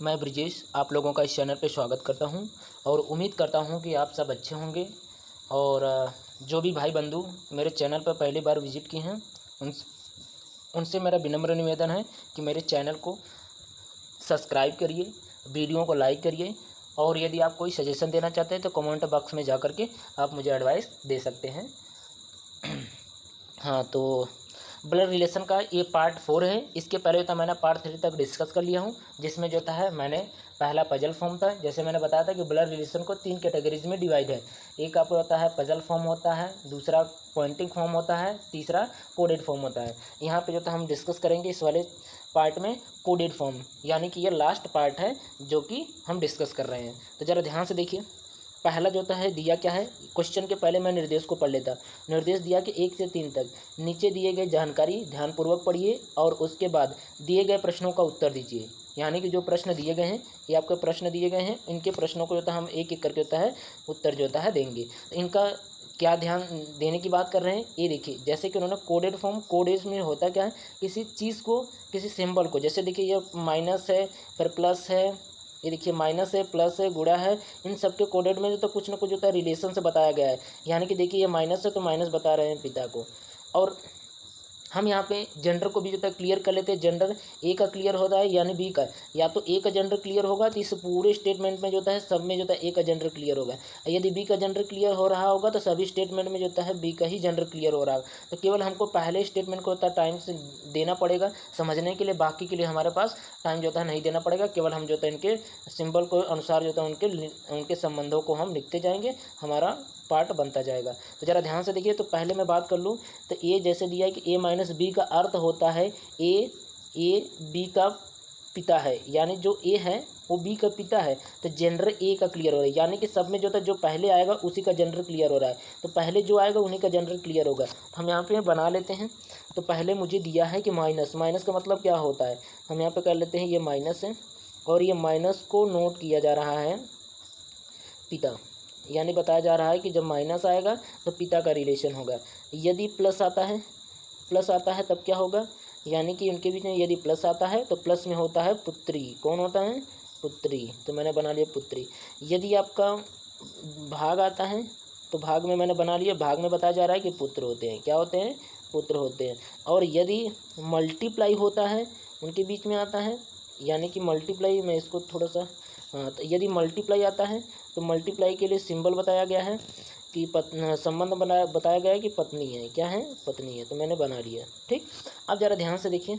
मैं ब्रिजेश आप लोगों का इस चैनल पे स्वागत करता हूं और उम्मीद करता हूं कि आप सब अच्छे होंगे। और जो भी भाई बंधु मेरे चैनल पर पहली बार विज़िट किए हैं उनसे मेरा विनम्र निवेदन है कि मेरे चैनल को सब्सक्राइब करिए, वीडियो को लाइक करिए और यदि आप कोई सजेशन देना चाहते हैं तो कमेंट बॉक्स में जा कर के आप मुझे एडवाइस दे सकते हैं। हाँ, तो ब्लड रिलेशन का ये पार्ट 4 है। इसके पहले तो मैंने पार्ट 3 तक डिस्कस कर लिया हूँ, जिसमें जो था मैंने पहला पजल फॉर्म था। जैसे मैंने बताया था कि ब्लड रिलेशन को 3 कैटेगरीज में डिवाइड है। एक आपको होता है पजल फॉर्म होता है, दूसरा पॉइंटिंग फॉर्म होता है, तीसरा कोडेड फॉर्म होता है। यहाँ पे जो था हम डिस्कस करेंगे इस वाले पार्ट में कोडेड फॉर्म, यानी कि ये लास्ट पार्ट है जो कि हम डिस्कस कर रहे हैं। तो ज़रा ध्यान से देखिए, पहला जो है दिया क्या है। क्वेश्चन के पहले मैं निर्देश को पढ़ लेता। निर्देश दिया कि 1 से 3 तक नीचे दिए गए जानकारी ध्यानपूर्वक पढ़िए और उसके बाद दिए गए प्रश्नों का उत्तर दीजिए। यानी कि जो प्रश्न दिए गए हैं, ये आपके प्रश्न दिए गए हैं, इनके प्रश्नों को जो है हम एक एक करके होता है उत्तर जो होता है देंगे। इनका क्या ध्यान देने की बात कर रहे हैं ये देखिए। जैसे कि उन्होंने कोडेड फॉर्म, कोडेड में होता क्या है, किसी चीज़ को, किसी सिंबल को, जैसे देखिए ये माइनस है, फिर प्लस है, ये देखिए माइनस है, प्लस है, गुणा है, इन सब के कोडेड में जो तो कुछ ना कुछ होता है रिलेशन से बताया गया है। यानी कि देखिए ये माइनस है तो माइनस बता रहे हैं पिता को। और हम यहाँ पे जेंडर को भी जो है क्लियर कर लेते हैं। जेंडर ए का क्लियर होता है यानी बी का, या तो ए का जेंडर क्लियर होगा तो इस पूरे स्टेटमेंट में जो है सब में जो है ए का जेंडर क्लियर होगा। यदि बी का जेंडर क्लियर हो रहा होगा तो सभी स्टेटमेंट में जो है बी का ही जेंडर क्लियर हो रहा है। तो केवल हमको पहले स्टेटमेंट को होता है टाइम से देना पड़ेगा समझने के लिए, बाकी के लिए हमारे पास टाइम जो है नहीं देना पड़ेगा। केवल हम जो है इनके सिंबल को अनुसार जो है उनके संबंधों को हम लिखते जाएंगे, हमारा पार्ट बनता जाएगा। तो ज़रा ध्यान से देखिए। तो पहले मैं बात कर लूँ तो ए जैसे दिया है कि ए माइनस बी का अर्थ होता है ए बी का पिता है, यानी जो ए है वो बी का पिता है। तो जेंडर ए का क्लियर हो रहा है, यानी कि सब में जो था जो पहले आएगा उसी का जेंडर क्लियर हो रहा है। तो पहले जो आएगा उन्हीं का जेंडर क्लियर होगा। तो हम यहाँ पे बना लेते हैं। तो पहले मुझे दिया है कि माइनस, माइनस का मतलब क्या होता है, हम यहाँ पे कर लेते हैं ये माइनस है और ये माइनस को नोट किया जा रहा है पिता, यानी बताया जा रहा है कि जब माइनस आएगा तो पिता का रिलेशन होगा। यदि प्लस आता है, प्लस आता है तब क्या होगा, यानी कि उनके बीच में यदि प्लस आता है तो प्लस में होता है पुत्री। कौन होता है, पुत्री। तो मैंने बना लिया पुत्री। यदि आपका भाग आता है तो भाग में मैंने बना लिया, भाग में बताया जा रहा है कि पुत्र होते हैं। क्या होते हैं, पुत्र होते हैं। और यदि मल्टीप्लाई होता है, उनके बीच में आता है, यानी कि मल्टीप्लाई में इसको थोड़ा सा, तो यदि मल्टीप्लाई आता है तो मल्टीप्लाई के लिए सिंबल बताया गया है कि संबंध बताया गया है कि पत्नी है। क्या है, पत्नी है। तो मैंने बना लिया, ठीक। अब ज़रा ध्यान से देखिए,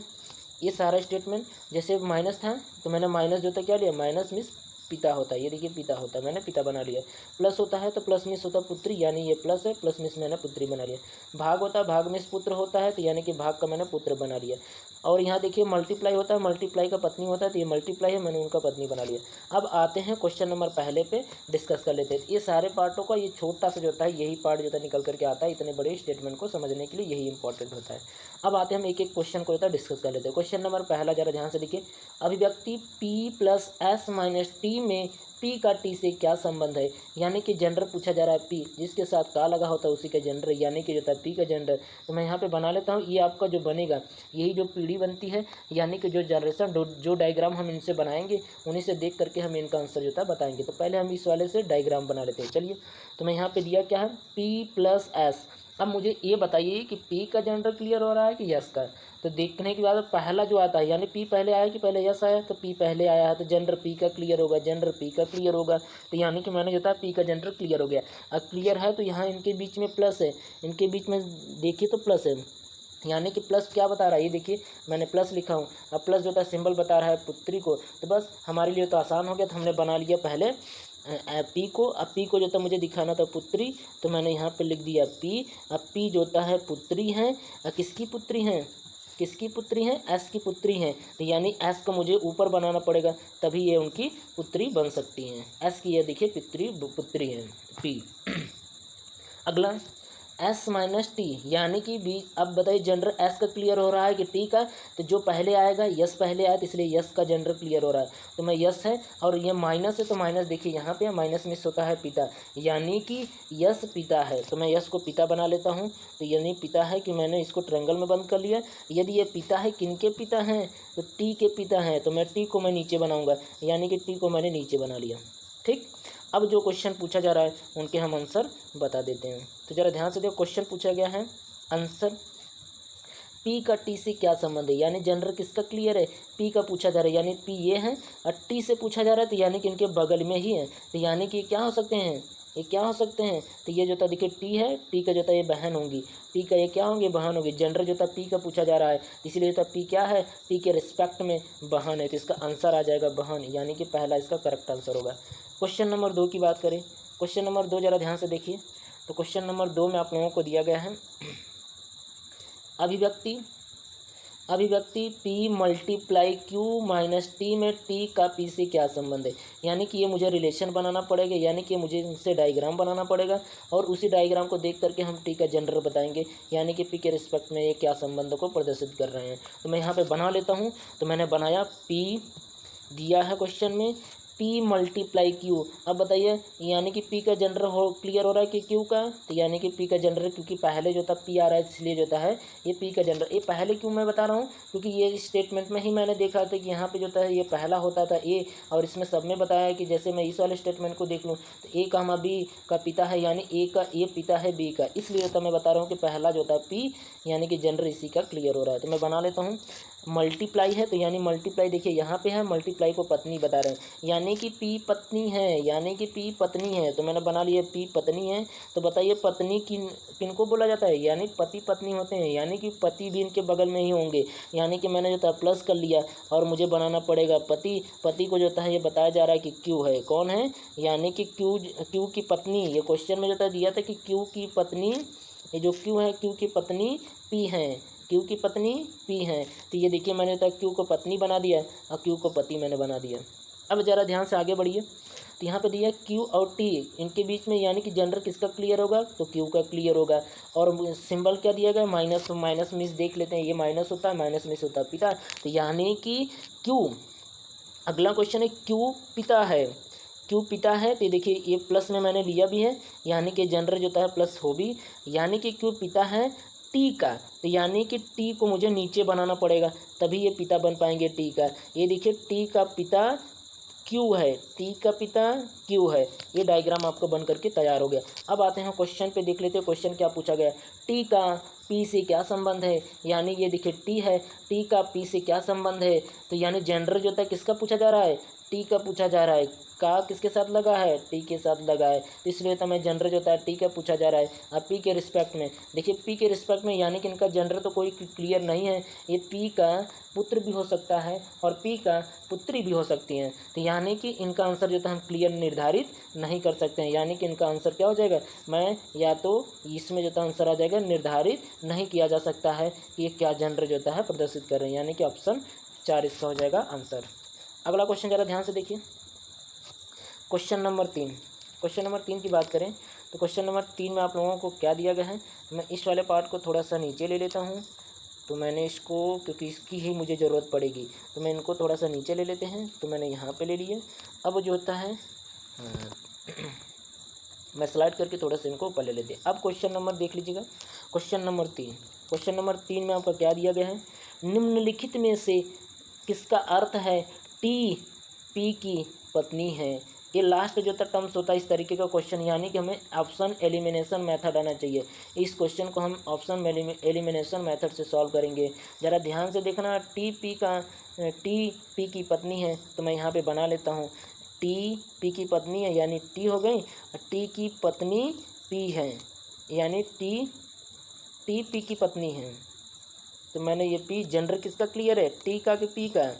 ये सारा स्टेटमेंट जैसे माइनस था तो मैंने माइनस जो था क्या लिया, माइनस मीन्स पिता होता है। ये देखिए पिता होता है, मैंने पिता बना लिया। प्लस होता है तो प्लस मीन्स होता है पुत्री, यानी ये प्लस है, प्लस मीन्स मैंने पुत्री बना लिया। भाग होता है, भाग मीन्स पुत्र होता है, तो यानी कि भाग का मैंने पुत्र बना लिया। और यहाँ देखिए मल्टीप्लाई होता है, मल्टीप्लाई का पत्नी होता है, तो ये मल्टीप्लाई है, मैंने उनका पत्नी बना लिया। अब आते हैं क्वेश्चन नंबर पहले पे, डिस्कस कर लेते हैं। ये सारे पार्टों का ये छोटा सा जो होता है यही पार्ट जो है निकल करके आता है। इतने बड़े स्टेटमेंट को समझने के लिए यही इंपॉर्टेंट होता है। अब आते हैं हम एक एक क्वेश्चन को होता है डिस्कस कर लेते हैं। क्वेश्चन नंबर पहला जरा ध्यान से देखिए। अभिव्यक्ति p plus S minus T में p का t से क्या संबंध है, यानी कि जेंडर पूछा जा रहा है। p जिसके साथ का लगा होता है उसी का जेंडर, यानी कि जो होता है p का जेंडर। तो मैं यहाँ पे बना लेता हूँ, ये आपका जो बनेगा यही जो पीढ़ी बनती है, यानी कि जो जनरेशन जो डायग्राम हम इनसे बनाएंगे उन्हीं से देख करके हम इनका आंसर जो है बताएंगे। तो पहले हम इस वाले से डायग्राम बना लेते हैं। चलिए, तो मैं यहाँ पे दिया क्या है, p प्लस एस। अब मुझे ये बताइए कि p का जेंडर क्लियर हो रहा है कि यस का। तो देखने के बाद पहला जो आता है, यानी p पहले आया कि पहले यस आया, तो p पहले आया है तो जेंडर p का क्लियर होगा, जेंडर p का क्लियर होगा। तो यानी कि मैंने जो था p का जेंडर क्लियर हो गया। अब क्लियर है तो यहाँ इनके बीच में प्लस है, इनके बीच में देखिए तो प्लस है, यानी कि प्लस क्या बता रहा है, ये देखिए मैंने प्लस लिखा हूँ। अब प्लस जो था सिंबल बता रहा है पुत्री को, तो बस हमारे लिए तो आसान हो गया। तो हमने बना लिया पहले पी को। अब पी को जो था मुझे दिखाना था पुत्री, तो मैंने यहाँ पे लिख दिया पी। अब पी जो होता है पुत्री है, किसकी पुत्री है, किसकी पुत्री हैं, एस की पुत्री हैं। तो यानी एस को मुझे ऊपर बनाना पड़ेगा, तभी ये उनकी पुत्री बन सकती हैं। एस की ये देखिए पुत्री है पी। अगला एस माइनस टी, यानी कि बी। अब बताइए जेंडर एस का क्लियर हो रहा है कि टी का, तो जो पहले आएगा यस पहले आया, तो इसलिए यस का जेंडर क्लियर हो रहा है, तो मैं यस है। और ये माइनस है तो माइनस देखिए यहाँ पे माइनस मिस होता है पिता, यानी कि यस पिता है, तो मैं यस को पिता बना लेता हूँ। तो यानी पिता है कि मैंने इसको ट्रायंगल में बंद कर लिया। यदि ये पिता है, किनके पिता हैं, तो टी के पिता हैं, तो मैं टी को मैं नीचे बनाऊँगा, यानी कि टी को मैंने नीचे बना लिया। ठीक, अब जो क्वेश्चन पूछा जा रहा है उनके हम आंसर बता देते हैं। तो जरा ध्यान से देखो, क्वेश्चन पूछा गया है आंसर, पी का टी से क्या संबंध है, यानी जेंडर किसका क्लियर है, पी का पूछा जा रहा है, यानी पी ये है और टी से पूछा जा रहा है, तो यानी कि इनके बगल में ही है, तो यानी कि क्या हो सकते हैं, ये क्या हो सकते हैं, तो ये जो था देखिए टी है, टी का जो था ये बहन होंगी, टी का ये क्या होंगे, बहन होगी। जेंडर जो था पी का पूछा जा रहा है, इसीलिए जो था पी क्या है, टी के रिस्पेक्ट में बहन है, तो इसका आंसर आ जाएगा बहन, यानी कि पहला इसका करेक्ट आंसर होगा। क्वेश्चन नंबर 2 की बात करें, क्वेश्चन नंबर 2 जरा ध्यान से देखिए। तो क्वेश्चन नंबर 2 में आप लोगों को दिया गया है अभिव्यक्ति P multiply Q minus T में T का P से क्या संबंध है, यानी कि ये मुझे रिलेशन बनाना पड़ेगा, यानी कि मुझे इनसे डायग्राम बनाना पड़ेगा और उसी डायग्राम को देख करके हम T का जेंडर बताएंगे, यानी कि P के रिस्पेक्ट में ये क्या संबंध को प्रदर्शित कर रहे हैं। तो मैं यहाँ पे बना लेता हूँ। तो मैंने बनाया, P दिया है क्वेश्चन में, P मल्टीप्लाई Q। अब बताइए, यानी कि P का जेंडर हो क्लियर हो रहा है कि Q का, तो यानी कि P का जेंडर, क्योंकि पहले जो था P आ रहा है इसलिए जो था है ये P का जेंडर। ये पहले क्यों मैं बता रहा हूँ, क्योंकि ये स्टेटमेंट में ही मैंने देखा था कि यहाँ पे जो था ये पहला होता था A, और इसमें सब में बताया है कि जैसे मैं इस वाले स्टेटमेंट को देख लूँ तो A का B का पिता है, यानी A का A पिता है B का, इसलिए तो मैं बता रहा हूँ कि पहला जो था P, यानी कि जेंडर इसी का क्लियर हो रहा है। तो मैं बना लेता हूँ, मल्टीप्लाई है, तो यानी मल्टीप्लाई देखिए यहाँ पे है, मल्टीप्लाई को पत्नी बता रहे हैं, यानी कि पी पत्नी है, यानी कि पी पत्नी है, तो मैंने बना लिया पी पत्नी है। तो बताइए पत्नी किनको बोला जाता है, यानी पति पत्नी होते हैं, यानी कि पति भी इनके बगल में ही होंगे, यानी कि मैंने जो था प्लस कर लिया और मुझे बनाना पड़ेगा पति। पति को जो था ये बताया जा रहा है कि क्यू है, कौन है, यानी कि क्यू की पत्नी। ये क्वेश्चन में जो था दिया था कि क्यू की पत्नी, ये जो क्यू है क्यू की पत्नी पी है, क्यू की पत्नी पी है। तो ये देखिए मैंने तो क्यू को पत्नी बना दिया और क्यू को पति मैंने बना दिया। अब ज़रा ध्यान से आगे बढ़िए। तो यहाँ पे दिया क्यू और टी इनके बीच में, यानी कि जेंडर किसका क्लियर होगा, तो क्यू का क्लियर होगा। और सिंबल क्या दिया गया, माइनस, तो माइनस मिस देख लेते हैं, ये माइनस होता है, माइनस मिस होता है पिता, तो यानी कि क्यू, अगला क्वेश्चन है क्यू पिता है, क्यू पिता है, तो देखिए ये प्लस में मैंने लिया भी है, यानी कि जेंडर जो है प्लस हो भी, यानी कि क्यू पिता है टी का, तो यानी कि टी को मुझे नीचे बनाना पड़ेगा तभी ये पिता बन पाएंगे टी का। ये देखिए टी का पिता क्यू है, टी का पिता क्यू है, ये डायग्राम आपको बन करके तैयार हो गया। अब आते हैं क्वेश्चन पे, देख लेते हैं क्वेश्चन क्या पूछा गया, टी का पी से क्या संबंध है, यानी ये देखिए टी है, टी का पी से क्या संबंध है, तो यानी जेंडर जो था किसका पूछा जा रहा है, टी का पूछा जा रहा है, का किसके साथ लगा है, टी के साथ लगा है, तो इसलिए तो मैं जेंडर जो होता है टी का पूछा जा रहा है। अब पी के रिस्पेक्ट में देखिए, पी के रिस्पेक्ट में यानी कि इनका जेंडर तो कोई क्लियर नहीं है, ये पी का पुत्र भी हो सकता है और पी का पुत्री भी हो सकती हैं, तो यानी कि इनका आंसर जो था हम क्लियर निर्धारित नहीं कर सकते हैं, यानी कि इनका आंसर क्या हो जाएगा, मैं या तो इसमें जो था आंसर आ जाएगा निर्धारित नहीं किया जा सकता है कि ये क्या जेंडर जो है प्रदर्शित कर रहे हैं, यानी कि ऑप्शन 4 इसका हो जाएगा आंसर। अगला क्वेश्चन ज़रा ध्यान से देखिए, क्वेश्चन नंबर 3। क्वेश्चन नंबर 3 की बात करें तो क्वेश्चन नंबर 3 में आप लोगों को क्या दिया गया है, मैं इस वाले पार्ट को थोड़ा सा नीचे ले लेता हूँ, तो मैंने इसको, क्योंकि इसकी ही मुझे ज़रूरत पड़ेगी, तो मैं इनको थोड़ा सा नीचे ले लेते हैं, तो मैंने यहाँ पे ले लिया। अब जो होता है मैं स्लाइड करके थोड़ा सा इनको ऊपर ले लेते हैं। अब क्वेश्चन नंबर देख लीजिएगा, क्वेश्चन नंबर 3। क्वेश्चन नंबर 3 में आपका क्या दिया गया है, निम्नलिखित में से किसका अर्थ है टी पी की पत्नी है। ये लास्ट जो था टर्म्स होता है इस तरीके का क्वेश्चन, यानी कि हमें ऑप्शन एलिमिनेशन मेथड आना चाहिए। इस क्वेश्चन को हम ऑप्शन एलिमिनेशन मेथड से सॉल्व करेंगे। ज़रा ध्यान से देखना, टी पी की पत्नी है, तो मैं यहाँ पे बना लेता हूँ, टी पी की पत्नी है, यानी टी हो गई, टी की पत्नी पी है, यानी टी पी की पत्नी है, तो मैंने ये पी, जेंडर किसका क्लियर है, टी का कि पी का,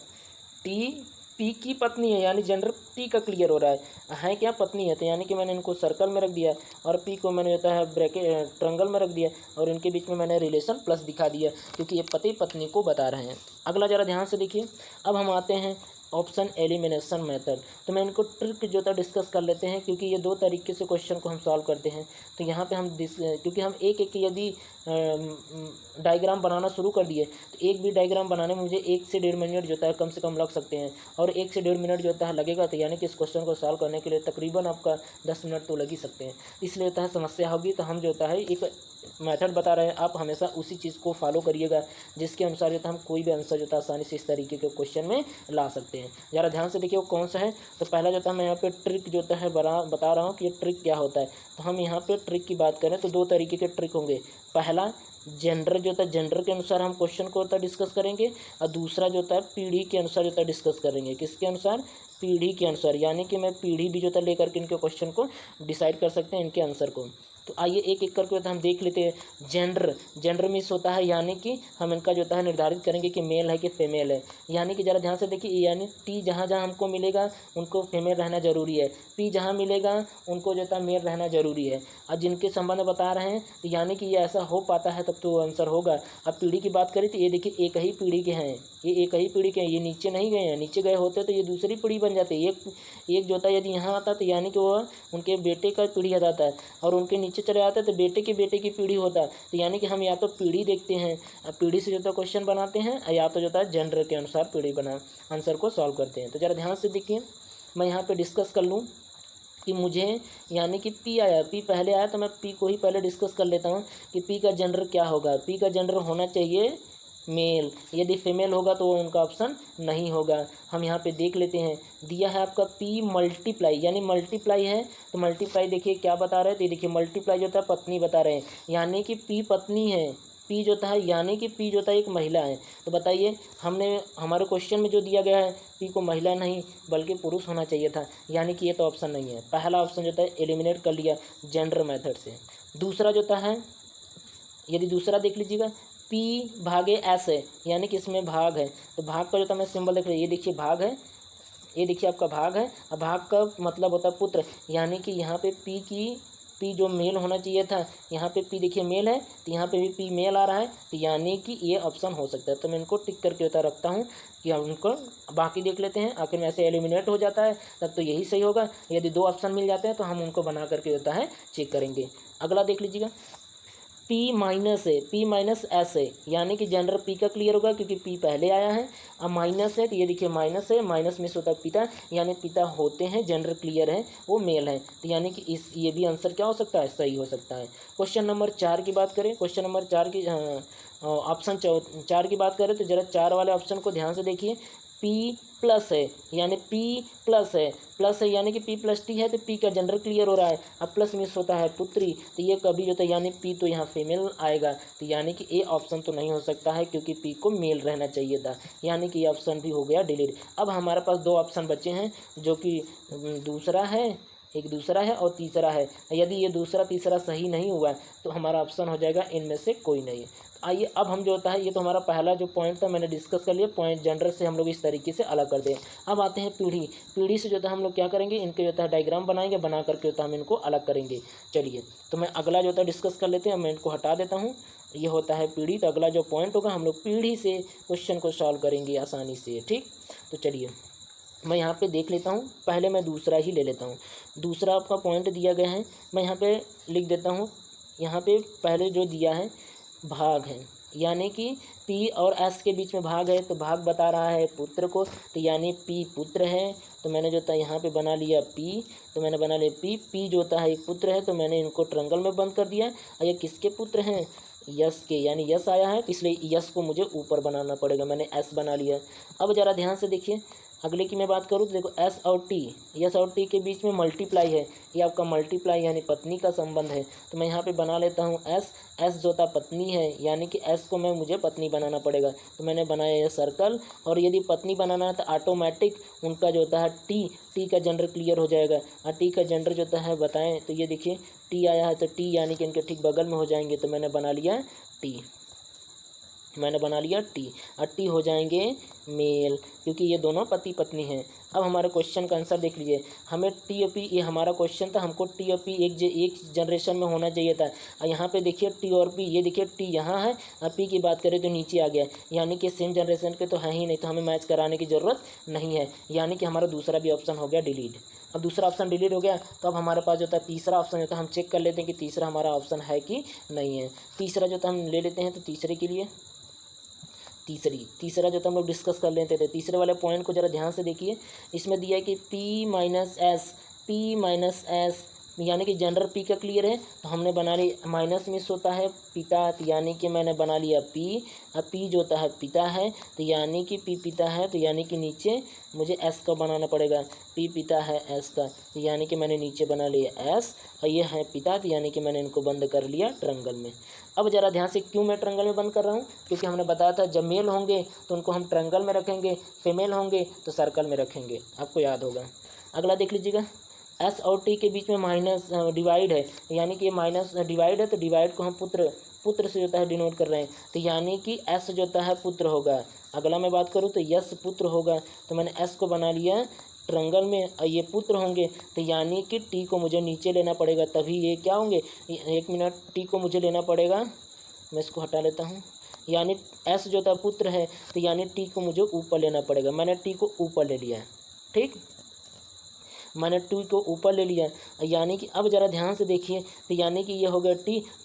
टी पी की पत्नी है, यानी जेंडर टी का क्लियर हो रहा है क्या, पत्नी है, तो यानी कि मैंने इनको सर्कल में रख दिया और पी को मैंने होता है ब्रैकेट ट्रायंगल में रख दिया और इनके बीच में मैंने रिलेशन प्लस दिखा दिया, क्योंकि ये पति पत्नी को बता रहे हैं। अगला ज़रा ध्यान से देखिए, अब हम आते हैं ऑप्शन एलिमिनेशन मेथड। तो मैं इनको ट्रिक जो था डिस्कस कर लेते हैं, क्योंकि ये दो तरीके से क्वेश्चन को हम सॉल्व करते हैं। तो यहाँ पे हम क्योंकि हम एक एक यदि डायग्राम बनाना शुरू कर दिए तो एक भी डायग्राम बनाने में मुझे 1 से 1.5 मिनट जो है कम से कम लग सकते हैं, और 1 से 1.5 मिनट जो है लगेगा, तो यानी कि इस क्वेश्चन को सॉल्व करने के लिए तकरीबन आपका 10 मिनट तो लग ही सकते हैं। इसलिए होता है समस्या होगी, तो हम जो होता है एक मेथड बता रहे हैं, आप हमेशा उसी चीज़ को फॉलो करिएगा जिसके अनुसार जो है हम कोई भी आंसर जो है आसानी से इस तरीके के क्वेश्चन में ला सकते हैं। ज़रा ध्यान से देखिए वो कौन सा है। तो पहला जो था मैं यहाँ पे ट्रिक जो है बता रहा हूँ कि ये ट्रिक क्या होता है। तो हम यहाँ पे ट्रिक की बात करें तो दो तरीके के ट्रिक होंगे। पहला जेंडर जो होता है, जेंडर के अनुसार हम क्वेश्चन को होता है डिस्कस करेंगे, और दूसरा जो होता है पीढ़ी के अनुसार जो होता है डिस्कस करेंगे। किसके अनुसार? पीढ़ी के अनुसार, यानी कि मैं पीढ़ी भी जो होता है लेकर के इनके क्वेश्चन को डिसाइड कर सकते हैं, इनके आंसर को। तो आइए एक एक करके होता है हम देख लेते हैं। जेंडर, जेंडर मीन्स होता है यानी कि हम इनका जो होता है निर्धारित करेंगे कि मेल है कि फीमेल है। यानी कि ज़रा ध्यान से देखिए, यानी टी जहाँ जहाँ हमको मिलेगा उनको फीमेल रहना जरूरी है, पी जहाँ मिलेगा उनको जो होता है मेल रहना जरूरी है। और जिनके संबंध बता रहे हैं तो यानी कि ये ऐसा हो पाता है तब तो आंसर होगा। अब पीढ़ी की बात करें तो ये देखिए एक ही पीढ़ी के हैं, ये एक ही पीढ़ी के हैं, ये नीचे नहीं गए हैं। नीचे गए होते तो ये दूसरी पीढ़ी बन जाती है। एक जो होता है यदि यहाँ आता तो यानी कि वो उनके बेटे का पीढ़ी आ जाता है, और उनके नीचे चले जाते हैं तो बेटे की पीढ़ी होता है। तो यानी कि हम या तो पीढ़ी देखते हैं, पीढ़ी से जो होता है क्वेश्चन बनाते हैं, या तो जो होता है जेंडर के अनुसार पीढ़ी बना आंसर को सॉल्व करते हैं। तो ज़रा ध्यान से देखिए, मैं यहाँ पे डिस्कस कर लूँ कि मुझे यानी कि पी आया, पी पहले आया तो मैं पी को ही पहले डिस्कस कर लेता हूँ कि पी का जेंडर क्या होगा। पी का जेंडर होना चाहिए मेल, यदि फीमेल होगा तो वो उनका ऑप्शन नहीं होगा। हम यहाँ पे देख लेते हैं, दिया है आपका पी मल्टीप्लाई, यानी मल्टीप्लाई है तो मल्टीप्लाई देखिए क्या बता रहे हैं। तो देखिए मल्टीप्लाई जो होता है पत्नी बता रहे हैं, यानी कि पी पत्नी है, पी जो होता है यानी कि पी जो होता है एक महिला है। तो बताइए हमने हमारे क्वेश्चन में जो दिया गया है पी को महिला नहीं बल्कि पुरुष होना चाहिए था, यानी कि ये तो ऑप्शन नहीं है। पहला ऑप्शन जो होता है एलिमिनेट कर लिया जेंडर मेथड से। दूसरा जो होता है, यदि दूसरा देख लीजिएगा, पी भागे एस है, यानी कि इसमें भाग है। तो भाग का जो था मैं सिंबल देख रहे, ये देखिए भाग है, ये देखिए आपका भाग है। अब भाग का मतलब होता है पुत्र, यानी कि यहाँ पे पी जो मेल होना चाहिए था, यहाँ पे पी देखिए मेल है, तो यहाँ पे भी पी मेल आ रहा है, तो यानी कि ये ऑप्शन हो सकता है। तो मैं इनको टिक करके होता रखता हूँ कि हम उनको बाकी देख लेते हैं। आखिर में ऐसे एलिमिनेट हो जाता है तब तो यही सही होगा। यदि दो ऑप्शन मिल जाते हैं तो हम उनको बना करके होता है चेक करेंगे। अगला देख लीजिएगा, पी माइनस है, पी माइनस एस है, यानी कि जेंडर पी का क्लियर होगा क्योंकि पी पहले आया है। अब माइनस है तो ये देखिए माइनस है, माइनस में से होता है पिता, यानी पिता होते हैं, जेंडर क्लियर है, वो मेल है। तो यानी कि ये भी आंसर क्या हो सकता है? सही हो सकता है। क्वेश्चन नंबर 4 की बात करें, क्वेश्चन नंबर 4 की ऑप्शन 4 की बात करें तो जरा 4 वाले ऑप्शन को ध्यान से देखिए। पी प्लस है, यानी पी प्लस है, प्लस है यानी कि पी प्लस टी है, तो पी का जेंडर क्लियर हो रहा है। अब प्लस मिस होता है पुत्री, तो ये कभी होता है यानी पी तो यहाँ फीमेल आएगा, तो यानी कि ए ऑप्शन तो नहीं हो सकता है क्योंकि पी को मेल रहना चाहिए था, यानी कि ये ऑप्शन भी हो गया डिलीट। अब हमारे पास दो ऑप्शन बचे हैं जो कि दूसरा है, एक दूसरा है और तीसरा है। यदि ये दूसरा तीसरा सही नहीं हुआ तो हमारा ऑप्शन हो जाएगा इनमें से कोई नहीं। आइए अब हम जो होता है, ये तो हमारा पहला जो पॉइंट था मैंने डिस्कस कर लिया, पॉइंट जेंडर से हम लोग इस तरीके से अलग कर दें। अब आते हैं पीढ़ी, पीढ़ी से जो होता है हम लोग क्या करेंगे, इनके जो होता है डायग्राम बनाएंगे, बना करके होता है हम इनको अलग करेंगे। चलिए तो मैं अगला जो होता है डिस्कस कर लेते हैं, मैं इनको हटा देता हूँ। ये होता है पीढ़ी, तो अगला जो पॉइंट होगा हम लोग पीढ़ी से क्वेश्चन को सॉल्व करेंगे आसानी से। ठीक, तो चलिए मैं यहाँ पे देख लेता हूँ, पहले मैं दूसरा ही ले लेता हूँ। दूसरा आपका पॉइंट दिया गया है, मैं यहाँ पे लिख देता हूँ। यहाँ पे पहले जो दिया है भाग है, यानी कि पी और एस के बीच में भाग है, तो भाग बता रहा है पुत्र को, तो यानी पी पुत्र है। तो मैंने जो था यहाँ पे बना लिया पी, तो मैंने बना लिया पी जो होता है एक पुत्र है, तो मैंने इनको ट्रायंगल में बंद कर दिया। और ये किसके पुत्र हैं? यस के, यानी यस आया है, इसलिए यस को मुझे ऊपर बनाना पड़ेगा, मैंने एस बना लिया। अब ज़रा ध्यान से देखिए, अगले की मैं बात करूँ तो देखो एस और टी, यस और टी के बीच में मल्टीप्लाई है, ये आपका मल्टीप्लाई यानी पत्नी का संबंध है। तो मैं यहाँ पे बना लेता हूँ एस, एस जो था पत्नी है, यानी कि एस को मुझे पत्नी बनाना पड़ेगा, तो मैंने बनाया ये सर्कल। और यदि पत्नी बनाना है तो ऑटोमेटिक उनका जो होता है टी का जेंडर क्लियर हो जाएगा। और टी का जेंडर जो होता है बताएं, तो ये देखिए टी आया है, तो टी यानी कि इनके ठीक बगल में हो जाएंगे, तो मैंने बना लिया टी। मैंने बना लिया टी, और टी हो जाएंगे मेल, क्योंकि ये दोनों पति पत्नी हैं। अब हमारे क्वेश्चन का आंसर देख लीजिए, हमें टी और पी, ये हमारा क्वेश्चन था, हमको टी और पी एक जनरेशन में होना चाहिए था। और यहाँ पे देखिए टी और पी, ये देखिए टी यहाँ है और पी की बात करें तो नीचे आ गया, यानी कि सेम जनरेशन के तो है ही नहीं, तो हमें मैच कराने की ज़रूरत नहीं है, यानी कि हमारा दूसरा भी ऑप्शन हो गया डिलीट। अब दूसरा ऑप्शन डिलीट हो गया, तो अब हमारे पास जो था तीसरा ऑप्शन जो था, हम चेक कर लेते हैं कि तीसरा हमारा ऑप्शन है कि नहीं है। तीसरा जो था हम ले लेते हैं, तो तीसरे के लिए तीसरा जो था हम लोग डिस्कस कर लेते थे। तीसरे वाले पॉइंट को ज़रा ध्यान से देखिए, इसमें दिया है कि P माइनस एस, यानी कि जनरल पी का क्लियर है, तो हमने बना लिया, माइनस मिस होता है पिता, तो यानी कि मैंने बना लिया पी, अब पी जो होता है पिता है, तो यानी कि पी पिता है, तो यानी कि नीचे मुझे एस का बनाना पड़ेगा, पी पिता है एस का, तो यानी कि मैंने नीचे बना लिया एस, और ये है पिता, तो यानी कि मैंने इनको बंद कर लिया ट्रायंगल में। अब ज़रा ध्यान से, क्यों मैं ट्रायंगल में बंद कर रहा हूँ, क्योंकि हमने बताया था जब मेल होंगे तो उनको हम ट्रायंगल में रखेंगे, फीमेल होंगे तो सर्कल में रखेंगे, आपको याद होगा। अगला देख लीजिएगा, एस और टी के बीच में माइनस डिवाइड है, यानी कि ये माइनस डिवाइड है, तो डिवाइड को हम पुत्र से होता है डिनोट कर रहे हैं, तो यानी कि एस जो होता है पुत्र होगा। अगला मैं बात करूँ तो यस पुत्र होगा, तो मैंने एस को बना लिया ट्रायंगल में, और ये पुत्र होंगे, तो यानी कि टी को मुझे नीचे लेना पड़ेगा, तभी ये क्या होंगे, एक मिनट, टी को मुझे लेना पड़ेगा, मैं इसको हटा लेता हूँ, यानी एस जो था पुत्र है, तो यानी टी को मुझे ऊपर लेना पड़ेगा, मैंने टी को ऊपर ले लिया, ठीक, मैंने टी को ऊपर ले लिया, यानी कि अब ज़रा ध्यान से देखिए, तो यानी कि ये हो गया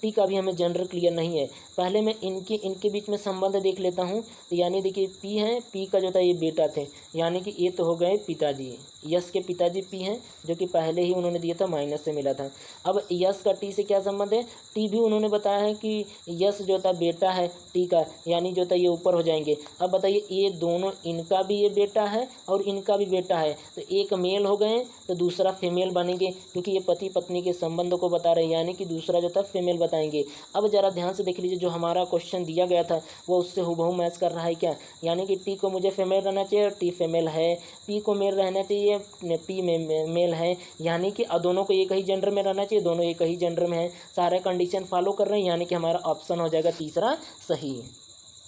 टी का भी हमें जेंडर क्लियर नहीं है। पहले मैं इनके बीच में संबंध देख लेता हूँ, तो यानी देखिए पी है, पी का जो था ये बेटा थे, यानी कि ये तो हो गए पिताजी, यस के पिताजी पी हैं, जो कि पहले ही उन्होंने दिया था, माइनस से मिला था। अब यस का टी से क्या संबंध है, टी भी उन्होंने बताया है कि यस जो था बेटा है टी का, यानी जो था ये ऊपर हो जाएंगे। अब बताइए, ये दोनों, इनका भी ये बेटा है और इनका भी बेटा है, तो एक मेल हो गए तो दूसरा फीमेल बनेंगे, क्योंकि ये पति पत्नी के संबंध को बता रहे हैं, यानी कि दूसरा जो था फीमेल बताएंगे। अब ज़रा ध्यान से देख लीजिए, जो हमारा क्वेश्चन दिया गया था वो उससे हूबहू मैच कर रहा है क्या, यानी कि टी को मुझे फीमेल रहना चाहिए और टी फीमेल है, पी को मेल रहना चाहिए, पी में मेल है, यानी कि दोनों को एक ही जेंडर में रहना चाहिए, दोनों एक ही जेंडर में है, सारे कंडीशन फॉलो कर रहे हैं, यानी कि हमारा ऑप्शन हो जाएगा तीसरा सही,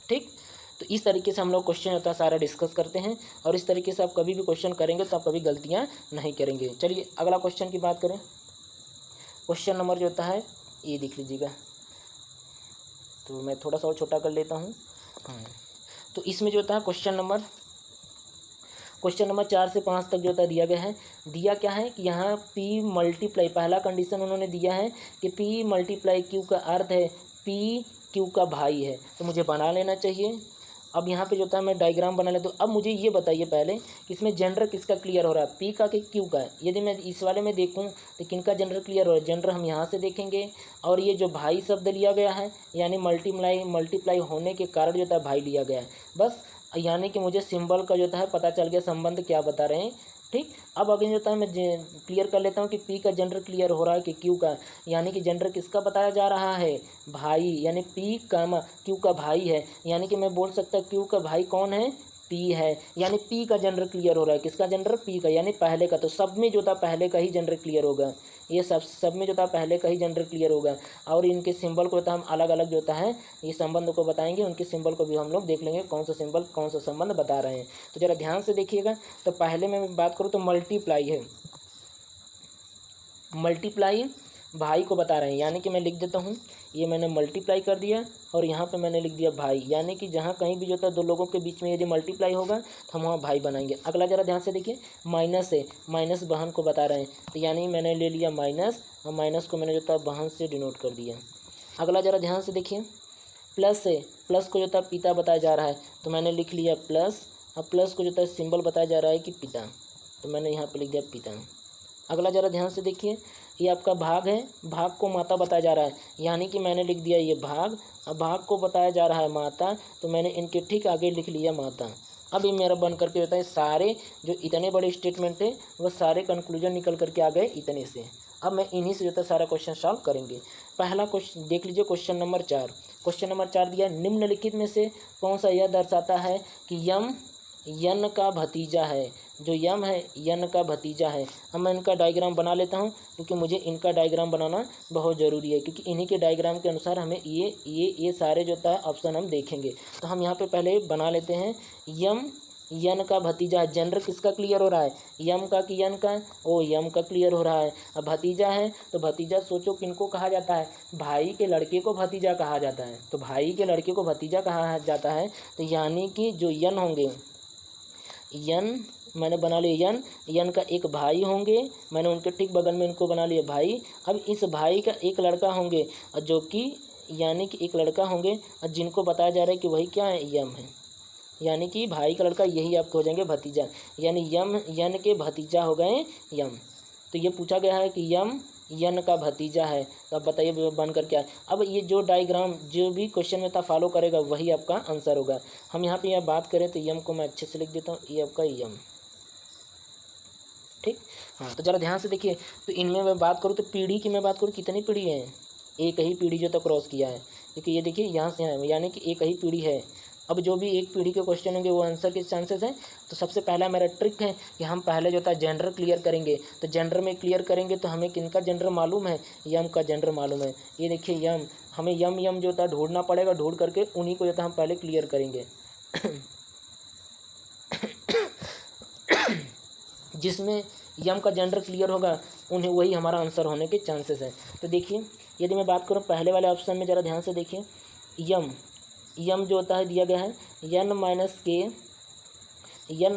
ठीक। तो इस तरीके से हम लोग क्वेश्चन होता है सारा डिस्कस करते हैं, और इस तरीके से आप कभी भी क्वेश्चन करेंगे तो आप कभी गलतियां नहीं करेंगे। चलिए अगला क्वेश्चन की बात करें, क्वेश्चन नंबर जो होता है ये देख लीजिएगा, तो मैं थोड़ा सा और छोटा कर लेता हूँ। तो इसमें जो होता है क्वेश्चन नंबर 4 से 5 तक जो होता है दिया गया है, दिया क्या है कि यहाँ P मल्टीप्लाई, पहला कंडीशन उन्होंने दिया है कि P मल्टीप्लाई Q का अर्थ है P Q का भाई है, तो मुझे बना लेना चाहिए। अब यहाँ पे जो होता है मैं डायग्राम बना लेता हूँ। अब मुझे ये बताइए पहले कि इसमें जेंडर किसका क्लियर हो रहा है, पी का कि क्यू का। यदि मैं इस वाले में देखूँ तो किनका जेंडर क्लियर हो रहा है, जेंडर हम यहाँ से देखेंगे, और ये जो भाई शब्द लिया गया है, यानी मल्टीप्लाई होने के कारण जो होता है भाई लिया गया है, बस, यानी कि मुझे सिंबल का जो है पता चल गया, संबंध क्या बता रहे हैं, ठीक। अब अगेन जो होता है मैं क्लियर कर लेता हूँ कि पी का जेंडर क्लियर हो रहा है कि क्यू का, यानी कि जेंडर किसका बताया जा रहा है, भाई, यानी पी कामा क्यू का भाई है, यानी कि मैं बोल सकता क्यू का भाई कौन है, पी है, यानी पी का जेंडर क्लियर हो रहा है, किसका जेंडर, पी का, यानी पहले का, तो सब में जो था पहले का ही जेंडर क्लियर होगा, ये सब में जो था पहले का ही जेंडर क्लियर होगा। और इनके सिंबल को हम अलग अलग जो होता है ये संबंध को बताएंगे, उनके सिंबल को भी हम लोग देख लेंगे कौन सा सिंबल कौन सा संबंध बता रहे हैं। तो जरा ध्यान से देखिएगा, तो पहले मैं बात करूँ तो मल्टीप्लाई है, मल्टीप्लाई भाई को बता रहे हैं, यानी कि मैं लिख देता हूँ, ये मैंने मल्टीप्लाई कर दिया और यहाँ पे मैंने लिख दिया भाई, यानी कि जहाँ कहीं भी जो होता है दो लोगों के बीच में यदि मल्टीप्लाई होगा तो हम वहाँ भाई बनाएंगे। अगला जरा ध्यान से देखिए, माइनस है, माइनस बहन को बता रहे हैं, तो यानी मैंने ले लिया माइनस, और माइनस को मैंने जो था बहन से डिनोट कर दिया। अगला जरा ध्यान से देखिए, प्लस है, प्लस को जो था पिता बताया जा रहा है, तो मैंने लिख लिया प्लस, और प्लस को जो था सिंबल बताया जा रहा है कि पिता, तो मैंने यहाँ पर लिख दिया पिता। अगला जरा ध्यान से देखिए, ये आपका भाग है, भाग को माता बताया जा रहा है, यानी कि मैंने लिख दिया ये भाग, अब भाग को बताया जा रहा है माता, तो मैंने इनके ठीक आगे लिख लिया माता। अब ये मेरा बन करके होता है, सारे जो इतने बड़े स्टेटमेंट थे वो सारे कंक्लूजन निकल करके आ गए इतने से। अब मैं इन्हीं से जो है सारा क्वेश्चन सॉल्व करेंगे। पहला क्वेश्चन देख लीजिए, क्वेश्चन नंबर 4। क्वेश्चन नंबर 4 दिया, निम्नलिखित में से कौन सा यह दर्शाता है कि यम यन का भतीजा है, जो यम है यन का भतीजा है। अब मैं इनका डायग्राम बना लेता हूँ क्योंकि मुझे इनका डायग्राम बनाना बहुत ज़रूरी है, क्योंकि इन्हीं के डायग्राम के अनुसार हमें ये सारे जो था ऑप्शन हम देखेंगे। तो हम यहाँ पे पहले बना लेते हैं यम यन का भतीजा है। जेंडर किसका क्लियर हो रहा है, यम का कि यन का, ओ यम का क्लियर हो रहा है। अब भतीजा है तो भतीजा सोचो किनको कहा जाता है, भाई के लड़के को भतीजा कहा जाता है। तो भाई के लड़के को भतीजा कहा जाता है, तो यानी कि जो यन होंगे, यन मैंने बना लिया यन का एक भाई होंगे, मैंने उनके ठीक बगल में इनको बना लिया भाई। अब इस भाई का एक लड़का होंगे जो कि यानी कि एक लड़का होंगे और जिनको बताया जा रहा है कि वही क्या है, यम है, यानी कि भाई का लड़का, यही आपको हो जाएंगे भतीजा, यानी यम यन के भतीजा हो गए यम। तो ये पूछा गया है कि यम यन का भतीजा है, तो अब बताइए बन कर क्या है। अब ये जो डायग्राम जो भी क्वेश्चन में था फॉलो करेगा वही आपका आंसर होगा। हम यहाँ पे यह बात करें तो यम को मैं अच्छे से लिख देता हूँ, ये आपका यम, ठीक। हाँ, तो ज़रा ध्यान से देखिए। तो इनमें मैं बात करूँ तो पीढ़ी की मैं बात करूँ, कितनी पीढ़ी है, एक ही पीढ़ी जो तो क्रॉस किया है, क्योंकि ये देखिए यहाँ से है, यानी कि एक ही पीढ़ी है। अब जो भी एक पीढ़ी के क्वेश्चन होंगे वो आंसर के चांसेस हैं। तो सबसे पहला मेरा ट्रिक है कि हम पहले जो था जेंडर क्लियर करेंगे। तो जेंडर में क्लियर करेंगे तो हमें किनका जेंडर मालूम है, यम का जेंडर मालूम है। ये देखिए यम, हमें यम यम जो था ढूंढना पड़ेगा, ढूंढ करके उन्हीं को जो था हम पहले क्लियर करेंगे। जिसमें यम का जेंडर क्लियर होगा उन्हें वही हमारा आंसर होने के चांसेस हैं। तो देखिए यदि मैं बात करूँ पहले वाले ऑप्शन में, ज़रा ध्यान से देखिए, यम जो होता है दिया गया है यन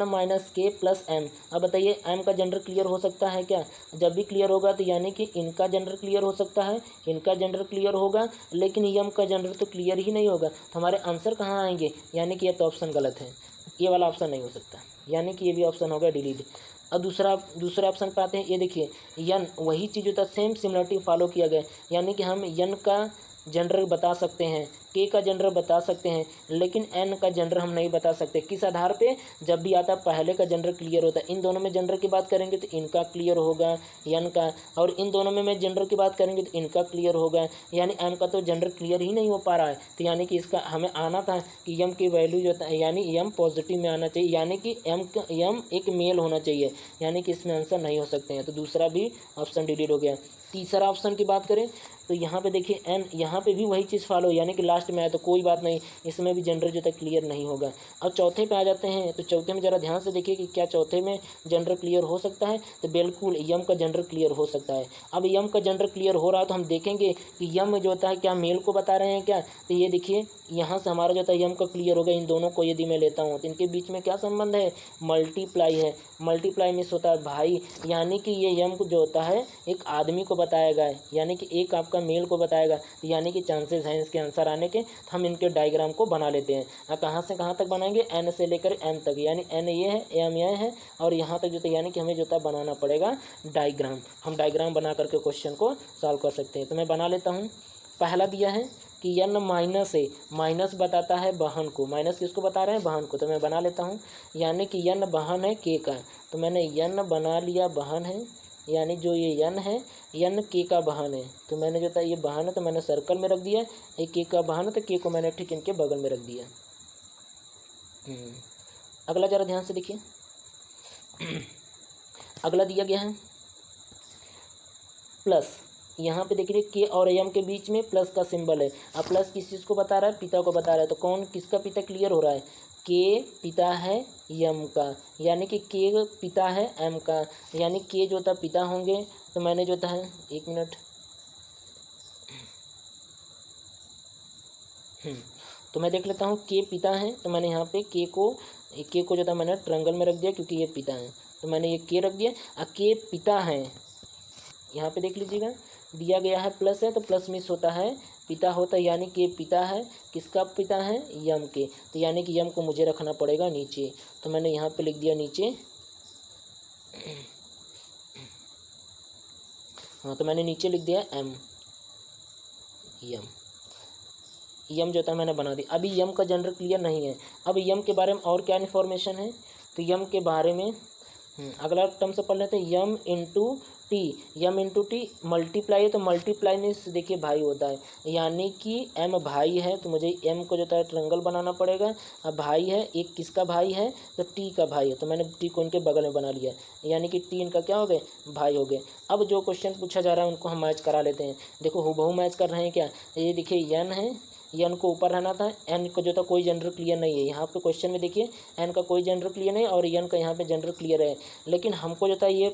माइनस के प्लस एम। अब बताइए एम का जेंडर क्लियर हो सकता है क्या, जब भी क्लियर होगा तो यानी कि इनका जेंडर क्लियर हो सकता है, इनका जेंडर क्लियर होगा, लेकिन यम का जेंडर तो क्लियर ही नहीं होगा। तो हमारे आंसर कहाँ आएंगे, यानी कि ये तो ऑप्शन गलत है, ये वाला ऑप्शन नहीं हो सकता, यानी कि ये भी ऑप्शन हो गया डिलीट। अब दूसरा ऑप्शन पे आते हैं। ये देखिए यन, वही चीज़ होता है, सेम सिमिलरिटी फॉलो किया गया, यानी कि हम यन का जेंडर बता सकते हैं, के का जेंडर बता सकते हैं, लेकिन एन का जेंडर हम नहीं बता सकते। किस आधार पे, जब भी आता है पहले का जेंडर क्लियर होता है। इन दोनों में जेंडर की बात करेंगे तो इनका क्लियर होगा एन का, और इन दोनों में मैं जेंडर की बात करेंगे तो इनका क्लियर होगा, यानी एम का तो जेंडर क्लियर ही नहीं हो पा रहा है। तो यानी कि इसका हमें आना था कि यम की वैल्यू जो है, यानी यम पॉजिटिव में आना चाहिए, यानी कि यम एक मेल होना चाहिए, यानी कि इसमें आंसर नहीं हो सकते हैं। तो दूसरा भी ऑप्शन डिलीट हो गया। तीसरा ऑप्शन की बात करें तो यहाँ पे देखिए एन, यहाँ पे भी वही चीज़ फॉलो, यानी कि लास्ट में आया तो कोई बात नहीं, इसमें भी जेंडर जो तक क्लियर नहीं होगा। अब चौथे पे आ जाते हैं। तो चौथे में ज़रा ध्यान से देखिए कि क्या चौथे में जेंडर क्लियर हो सकता है, तो बिल्कुल यम का जेंडर क्लियर हो सकता है। अब यम का जेंडर क्लियर हो रहा है तो हम देखेंगे कि यम जो होता है क्या मेल को बता रहे हैं क्या। तो ये देखिए यहाँ से हमारा जो होता है यम का क्लियर होगा। इन दोनों को यदि मैं लेता हूँ तो इनके बीच में क्या संबंध है, मल्टीप्लाई है। मल्टीप्लाई मीन्स होता है भाई, यानी कि ये यम जो होता है एक आदमी को बताएगा, यानी कि एक आपका मेल को बताएगा, तो यानी कि चांसेस हैं इसके आंसर आने के। तो हम इनके डायग्राम को बना लेते हैं। कहाँ से कहाँ तक बनाएंगे, एन से लेकर एम तक, यानी एन ये है, एम ये है, और यहाँ तक जो है यानी कि हमें जो है बनाना पड़ेगा डायग्राम। हम डायग्राम बना करके क्वेश्चन को सॉल्व कर सकते हैं। तो मैं बना लेता हूँ। पहला दिया है कि यन माइनस है, माइनस बताता है बहन को, माइनस किसको बता रहे हैं, बहन को। तो मैं बना लेता हूँ, यानी कि यन बहन है के का। तो मैंने यन बना लिया, बहन है, यानी जो ये यन है, यन के का बहन है। तो मैंने जो था ये बहन है तो मैंने सर्कल में रख दिया, एक के का बहन है तो के को मैंने ठीक इनके बगल में रख दिया। अगला जरा ध्यान से देखिए। अगला दिया गया है प्लस, यहाँ पे देखिए के और एम के बीच में प्लस का सिंबल है। अब प्लस किस चीज़ को बता रहा है, पिता को बता रहा है। तो कौन किसका पिता क्लियर हो रहा है, के पिता है यम का, यानी कि के पिता है एम का, यानी के जो था पिता होंगे। तो मैंने जो था, एक मिनट, तो मैं देख लेता हूँ के पिता हैं। तो मैंने यहाँ पे के को जो था मैंने ट्रायंगल में रख दिया, क्योंकि ये पिता हैं। तो मैंने ये के रख दिया, और के पिता हैं, यहाँ पे देख लीजिएगा दिया गया है प्लस है, तो प्लस मिस होता है पिता होता है, यानी कि पिता है, किसका पिता है, यम के। तो यानी कि यम को मुझे रखना पड़ेगा नीचे। तो मैंने यहाँ पे लिख दिया नीचे, हाँ, तो मैंने नीचे लिख दिया एम, यम जो था मैंने बना दिया। अभी यम का जेंडर क्लियर नहीं है। अब यम के बारे में और क्या इन्फॉर्मेशन है, तो यम के बारे में अगला टर्म से पढ़ लेते हैं M into T. M into T multiply है तो मल्टीप्लाई मीन्स देखिए भाई होता है, यानी कि एम भाई है तो मुझे एम को जो है ट्रायंगल बनाना पड़ेगा। अब भाई है, एक किसका भाई है तो टी का भाई है, तो मैंने टी को इनके बगल में बना लिया, यानी कि टी इनका क्या हो गए भाई हो गए। अब जो क्वेश्चन पूछा जा रहा है उनको हम मैच करा लेते हैं। देखो हूबहू मैच कर रहे हैं क्या, ये देखिए एन है, एन को ऊपर रहना था, एन को जो था कोई जेंडर क्लियर नहीं है यहाँ पे क्वेश्चन में, देखिए एन का कोई जेंडर क्लियर नहीं और एन का यहाँ पे जेंडर क्लियर है, लेकिन हमको जो था ये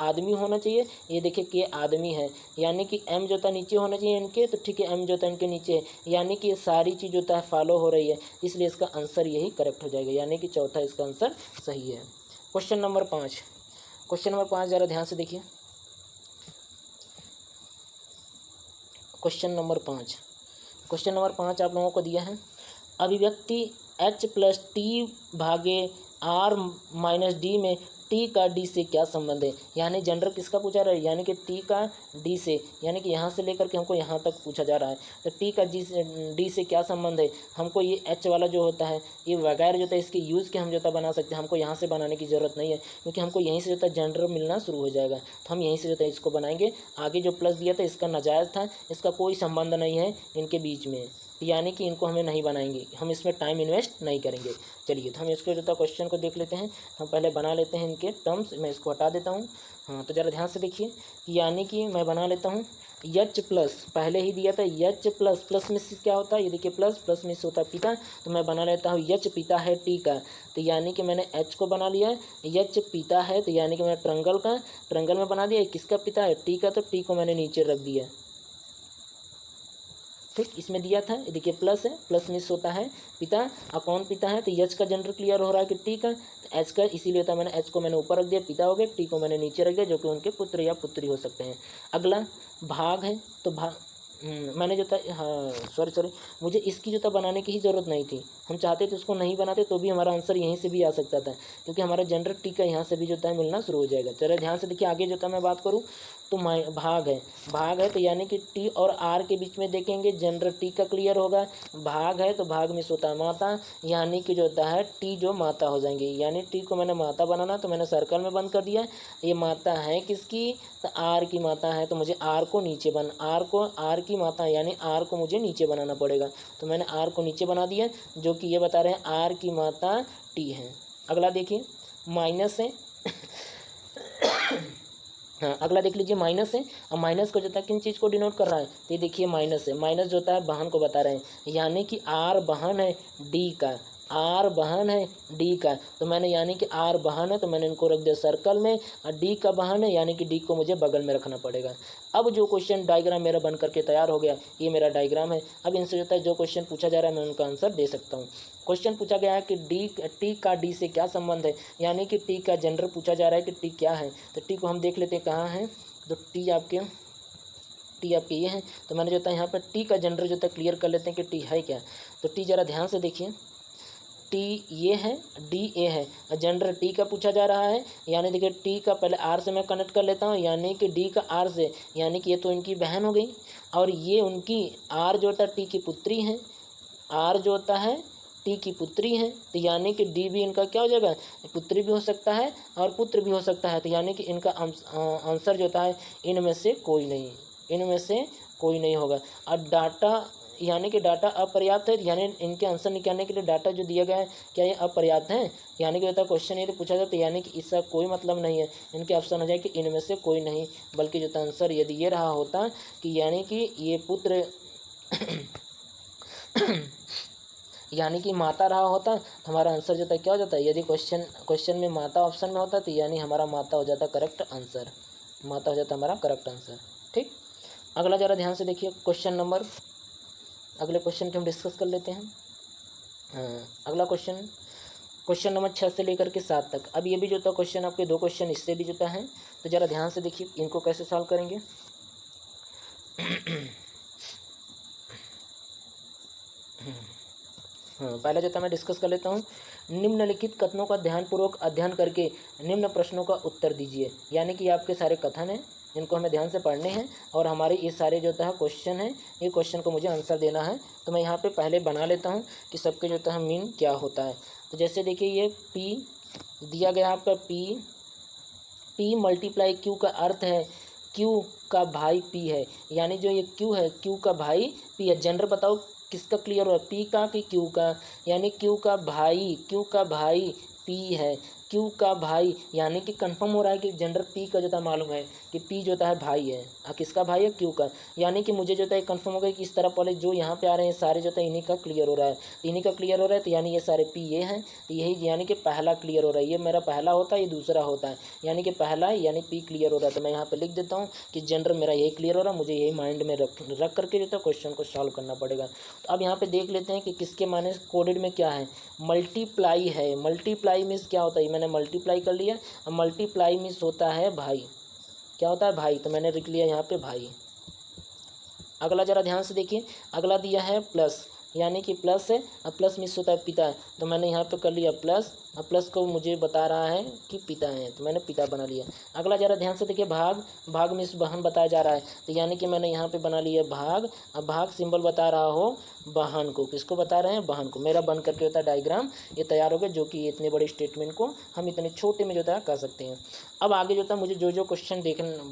आदमी होना चाहिए। ये देखिए कि आदमी है, यानी कि एम जो था नीचे होना चाहिए इनके, तो ठीक है एम जो था इनके नीचे है, यानी कि ये सारी चीज़ जो था फॉलो हो रही है, इसलिए इसका आंसर यही करेक्ट हो जाएगा, यानी कि चौथा इसका आंसर सही है। क्वेश्चन नंबर 5, क्वेश्चन नंबर 5 ज़रा ध्यान से देखिए। क्वेश्चन नंबर 5 आप लोगों को दिया है, अभिव्यक्ति h प्लस टी भागे r माइनस डी में टी का डी से क्या संबंध है। यानी जेंडर किसका पूछा रहा है, यानी कि टी का डी से, यानी कि यहाँ से लेकर के हमको यहाँ तक पूछा जा रहा है, तो टी का डी से क्या संबंध है। हमको ये एच वाला जो होता है ये वगैरह जो होता है इसके यूज़ के हम जो बना सकते हैं, हमको यहाँ से बनाने की ज़रूरत नहीं है, क्योंकि हमको यहीं से जो है जेंडर मिलना शुरू हो जाएगा, तो हम यहीं से जो है इसको बनाएंगे। आगे जो प्लस दिया था इसका नाजायज़ था, इसका कोई संबंध नहीं है इनके बीच में, यानी कि इनको हमें नहीं बनाएंगे, हम इसमें टाइम इन्वेस्ट नहीं करेंगे। चलिए तो हम इसको जो था क्वेश्चन को देख लेते हैं, हम पहले बना लेते हैं इनके टर्म्स, मैं इसको हटा देता हूँ। हाँ तो ज़रा ध्यान से देखिए, यानी कि मैं बना लेता हूँ एच प्लस, पहले ही दिया था एच प्लस, प्लस में क्या होता है ये देखिए प्लस, प्लस में होता है पिता, तो मैं बना लेता हूँ एच पिता है टी का, तो यानी कि मैंने एच को बना लिया, एच पिता है तो यानी कि मैंने ट्रंगल में बना दिया, किसका पिता है टी का, तो टी को मैंने नीचे रख दिया। ठीक, इसमें दिया था ये देखिए प्लस है, प्लस मिस होता है पिता, और कौन पिता है तो एच का जेंडर क्लियर हो रहा है कि टी का, तो एच का इसीलिए होता है, मैंने एच को मैंने ऊपर रख दिया, पिता हो गए, टी को मैंने नीचे रख दिया, जो कि उनके पुत्र या पुत्री हो सकते हैं। अगला भाग है, तो मैंने जो था हाँ सॉरी मुझे इसकी जो था बनाने की ही ज़रूरत नहीं थी, हम चाहते तो उसको नहीं बनाते तो भी हमारा आंसर यहीं से भी आ सकता था, क्योंकि हमारा जेंडर टी का यहाँ से भी जो था मिलना शुरू हो जाएगा। चलो ध्यान से देखिए, आगे जो था मैं बात करूँ तो भाग है तो यानी कि टी और आर के बीच में देखेंगे जेंडर टी का क्लियर होगा, भाग है तो भाग मिस होता है माता, यानी कि जो होता है टी जो माता हो जाएंगे, यानी टी को मैंने माता बनाना तो मैंने सर्कल में बंद कर दिया, ये माता है किसकी तो आर की माता है, तो मुझे आर को नीचे आर की माता है, यानी आर को मुझे नीचे बनाना पड़ेगा, तो मैंने आर को नीचे बना दिया, जो कि ये बता रहे हैं आर की माता टी है। अगला देखिए माइनस है हाँ अगला देख लीजिए माइनस है, और माइनस को जो है किन चीज़ को डिनोट कर रहा है, तो ये देखिए माइनस है, माइनस जो होता है बहन को बता रहे हैं, यानी कि आर बहन है डी का, आर बहन है डी का, तो मैंने यानी कि आर बहन है तो मैंने इनको रख दिया सर्कल में, और डी का बहन है यानी कि डी को मुझे बगल में रखना पड़ेगा। अब जो क्वेश्चन डायग्राम मेरा बन करके तैयार हो गया, ये मेरा डायग्राम है। अब इनसे जो है जो क्वेश्चन पूछा जा रहा है मैं उनका आंसर दे सकता हूँ। क्वेश्चन पूछा गया है कि टी का डी से क्या संबंध है, यानी कि टी का जेंडर पूछा जा रहा है कि टी क्या है, तो टी को हम देख लेते हैं कहाँ है, तो टी आपके ये है, तो मैंने जो था यहाँ पर टी का जेंडर जो था क्लियर कर लेते हैं कि टी है क्या, तो टी ज़रा ध्यान से देखिए, टी ये है डी ए है, जेंडर टी का पूछा जा रहा है, यानी देखिए टी का पहले आर से मैं कनेक्ट कर लेता हूँ, यानी कि डी का आर से, यानी कि ये तो इनकी बहन हो गई, और ये उनकी आर जो होता है टी की पुत्री है, आर जो होता है टी की पुत्री है, तो यानी कि डी भी इनका क्या हो जाएगा पुत्री भी हो सकता है और पुत्र भी हो सकता है, तो यानी कि इनका आंसर जो होता है इनमें से कोई नहीं होगा। और डाटा यानी कि डाटा अपर्याप्त है, यानी इनके आंसर निकालने के लिए डाटा जो दिया गया है क्या ये अपर्याप्त है, यानी कि होता क्वेश्चन यदि पूछा जाए तो यानी कि इसका कोई मतलब नहीं है, इनके ऑप्शन हो जाए कि इनमें से कोई नहीं, बल्कि जो आंसर यदि ये रहा होता कि यानी कि ये पुत्र यानी कि माता रहा होता तो हमारा आंसर जो था क्या हो जाता है, यदि क्वेश्चन में माता ऑप्शन में होता तो यानी हमारा माता हो जाता करेक्ट आंसर, माता हो जाता हमारा करेक्ट आंसर। ठीक, अगला ज़रा ध्यान से देखिए अगले क्वेश्चन को हम डिस्कस कर लेते हैं। अगला क्वेश्चन नंबर 6 से लेकर के 7 तक। अब ये भी जो था क्वेश्चन आपके 2 क्वेश्चन इससे भी जो है, तो ज़रा ध्यान से देखिए इनको कैसे सॉल्व करेंगे। पहले जो था मैं डिस्कस कर लेता हूँ, निम्नलिखित कथनों का ध्यानपूर्वक अध्ययन करके निम्न प्रश्नों का उत्तर दीजिए, यानी कि आपके सारे कथन हैं, इनको हमें ध्यान से पढ़ने हैं, और हमारे ये सारे जो है क्वेश्चन हैं, ये क्वेश्चन को मुझे आंसर देना है। तो मैं यहाँ पे पहले बना लेता हूँ कि सबके जो है मीन क्या होता है। तो जैसे देखिए ये पी दिया गया आपका पी मल्टीप्लाई क्यू का अर्थ है क्यू का भाई पी है, यानी जो ये क्यू है क्यू का भाई पी है। जेंडर बताओ किसका क्लियर हो रहा है, पी का कि क्यू का, यानी क्यू का भाई पी है, क्यू का भाई, यानी कि कंफर्म हो रहा है कि जेंडर पी का जो था मालूम है कि पी जो है भाई है, किसका भाई है, क्यू का। यानी कि मुझे जो है कंफर्म हो गया कि इस तरफ वाले जो यहाँ पे आ रहे हैं सारे जो है इन्हीं का क्लियर हो रहा है, इन्हीं का क्लियर हो रहा है, तो यानी ये सारे पी ये हैं, तो यही यानी कि पहला क्लियर हो रहा है, ये मेरा पहला होता है, ये दूसरा होता है, यानी कि पहला है यानी पी क्लियर हो रहा है। तो मैं यहाँ पे लिख देता हूँ कि जेंडर मेरा यही क्लियर हो रहा है, मुझे यही माइंड में रख करके जो है क्वेश्चन को सॉल्व करना पड़ेगा। तो अब यहाँ पे देख लेते हैं कि किसके माने कोडेड में क्या है, मल्टीप्लाई है। मल्टीप्लाई मीन्स क्या होता है, मैंने मल्टीप्लाई कर लिया, मल्टीप्लाई मीन्स होता है भाई, क्या होता है भाई, तो मैंने लिख लिया यहाँ पे भाई। अगला जरा ध्यान से देखिए, अगला दिया है प्लस, यानी कि प्लस है, अब प्लस मीन्स होता है पिता, तो मैंने यहाँ पे कर लिया प्लस, अब प्लस को मुझे बता रहा है कि पिता है, तो मैंने पिता बना लिया। अगला जरा ध्यान से देखिए, भाग मीन्स बहन बताया जा रहा है, तो यानी कि मैंने यहाँ पे बना लिया भाग। अब भाग सिंबल बता रहा हो बहन को, किसको बता रहे हैं, बहन को। मेरा बन करके होता है डायग्राम ये तैयार हो गया, जो कि इतने बड़े स्टेटमेंट को हम इतने छोटे में जो है कर सकते हैं। अब आगे जो था मुझे जो क्वेश्चन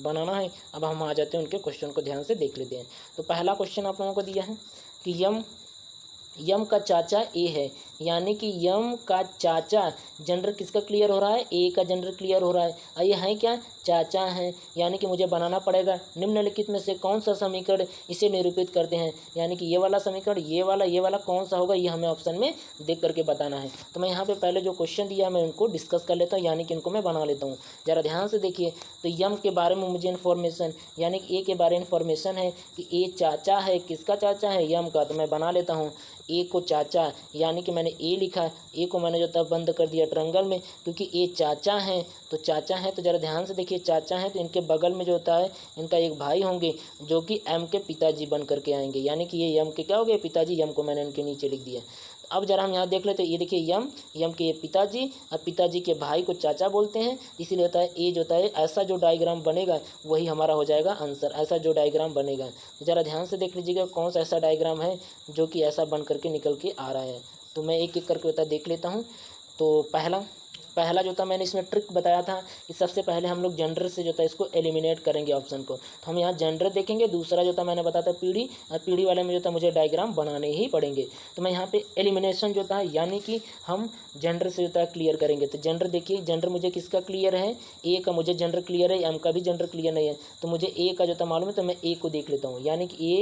बनाना है, अब हम आ जाते हैं उनके क्वेश्चन को ध्यान से देख लेते हैं। तो पहला क्वेश्चन आप लोगों को दिया है कि यम का चाचा ए है, यानी कि यम का चाचा, जेंडर किसका क्लियर हो रहा है, ए का जेंडर क्लियर हो रहा है, और ये है क्या, चाचा हैं, यानी कि मुझे बनाना पड़ेगा निम्नलिखित में से कौन सा समीकरण इसे निरूपित करते हैं, यानी कि ये वाला समीकरण, ये वाला कौन सा होगा, ये हमें ऑप्शन में देख करके बताना है। तो मैं यहाँ पे पहले जो क्वेश्चन दिया मैं उनको डिस्कस कर लेता हूँ, यानी कि इनको मैं बना लेता हूँ। ज़रा ध्यान से देखिए, तो यम के बारे में मुझे इन्फॉर्मेशन, यानी कि ए के बारे में इन्फॉर्मेशन है कि ए चाचा है, किसका चाचा है, यम का, तो मैं बना लेता हूँ ए को चाचा, यानी कि मैंने ए लिखा, ए को मैंने जो था बंद कर दिया ट्रायंगल में, क्योंकि ए चाचा हैं, तो चाचा हैं, तो ज़रा ध्यान से देखिए, चाचा हैं तो इनके बगल में जो होता है इनका एक भाई होंगे जो कि एम के पिताजी बन करके आएंगे, यानी कि ये एम के क्या हो गए, पिताजी, एम को मैंने इनके नीचे लिख दिया। अब जरा हम यहाँ देख लेते हैं, ये देखिए यम के पिताजी, अब पिताजी के भाई को चाचा बोलते हैं, इसीलिए होता है ए जो होता है, ऐसा जो डायग्राम बनेगा वही हमारा हो जाएगा आंसर, ऐसा जो डायग्राम बनेगा। तो ज़रा ध्यान से देख लीजिएगा कौन सा ऐसा डायग्राम है जो कि ऐसा बन करके निकल के आ रहा है। तो मैं एक एक करके होता देख लेता हूँ। तो पहला जो था मैंने इसमें ट्रिक बताया था कि सबसे पहले हम लोग जेंडर से जो था इसको एलिमिनेट करेंगे ऑप्शन को, तो हम यहाँ जेंडर देखेंगे। दूसरा जो था मैंने बताया था पीढ़ी, और पीढ़ी वाले में जो था मुझे डायग्राम बनाने ही पड़ेंगे, तो मैं यहाँ पे एलिमिनेशन जो था यानी कि हम जेंडर से जो था क्लियर करेंगे। तो जेंडर देखिए, जेंडर मुझे किसका क्लियर है, ए का मुझे जेंडर क्लियर है, एम का भी जेंडर क्लियर नहीं है, तो मुझे ए का जो था मालूम है, तो मैं ए को देख लेता हूँ, यानी कि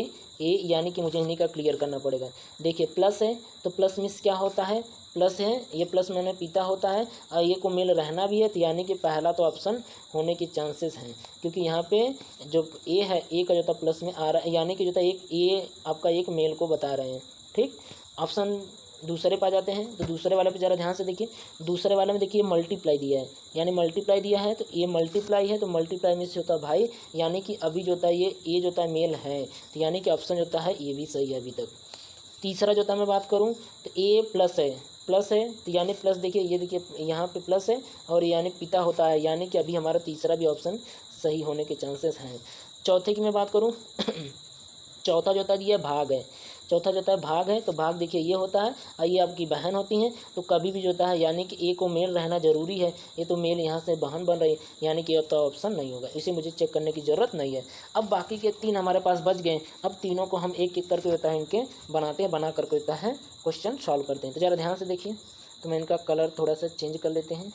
ए यानी कि मुझे इन्हीं का क्लियर करना पड़ेगा। देखिए प्लस है, तो प्लस मीन्स क्या होता है, प्लस है, ये प्लस मैंने पिता होता है, और ये को मेल रहना भी है, तो यानी कि पहला तो ऑप्शन होने के चांसेस हैं, क्योंकि यहाँ पे जो ए है, ए का जो था प्लस में आ रहा है, यानी कि जो था एक ए आपका एक मेल को बता रहे हैं। ठीक, ऑप्शन दूसरे पे आ जाते हैं, तो दूसरे वाले पे ज़रा ध्यान से देखिए, दूसरे वाले में देखिए मल्टीप्लाई दिया है, यानी मल्टीप्लाई दिया है, तो ये मल्टीप्लाई है, तो मल्टीप्लाई में से होता है भाई, यानी कि अभी जो होता है ये जो होता है मेल है, तो यानी कि ऑप्शन जो होता है ये भी सही है अभी तक। तीसरा जो था मैं बात करूँ तो ए प्लस है, तो यानी प्लस देखिए, ये देखिए यहाँ पे प्लस है और यानी पिता होता है, यानी कि अभी हमारा तीसरा भी ऑप्शन सही होने के चांसेस हैं। चौथे की मैं बात करूँ चौथा जो होता है ये भाग है, चौथा जो होता है भाग है, तो भाग देखिए ये होता है, और ये आपकी बहन होती हैं, तो कभी भी जो होता है यानी कि ए को मेल रहना जरूरी है, ये तो मेल यहाँ से बहन बन रही है, यानी कि तो ऑप्शन नहीं होगा, इसे मुझे चेक करने की ज़रूरत नहीं है। अब बाकी के तीन हमारे पास बच गए, अब तीनों को हम एक एक करके होता है इनके बनाते हैं, बना करके होता है क्वेश्चन सॉल्व करते हैं। तो ज़रा ध्यान से देखिए, तो मैं इनका कलर थोड़ा सा चेंज कर लेते हैं,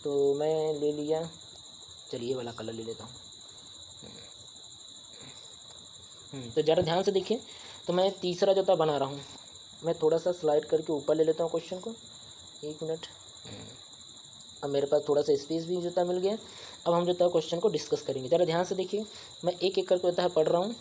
तो मैं ले लिया, चलिए वाला कलर ले लेता हूँ। तो ज़रा ध्यान से देखिए, तो मैं तीसरा जो था बना रहा हूँ, मैं थोड़ा सा स्लाइड करके ऊपर ले लेता हूँ क्वेश्चन को, एक मिनट। अब मेरे पास थोड़ा सा स्पेस भी जो था मिल गया। अब हम जो था क्वेश्चन को डिस्कस करेंगे। ज़रा ध्यान से देखिए, मैं एक एक करके होता है पढ़ रहा हूँ,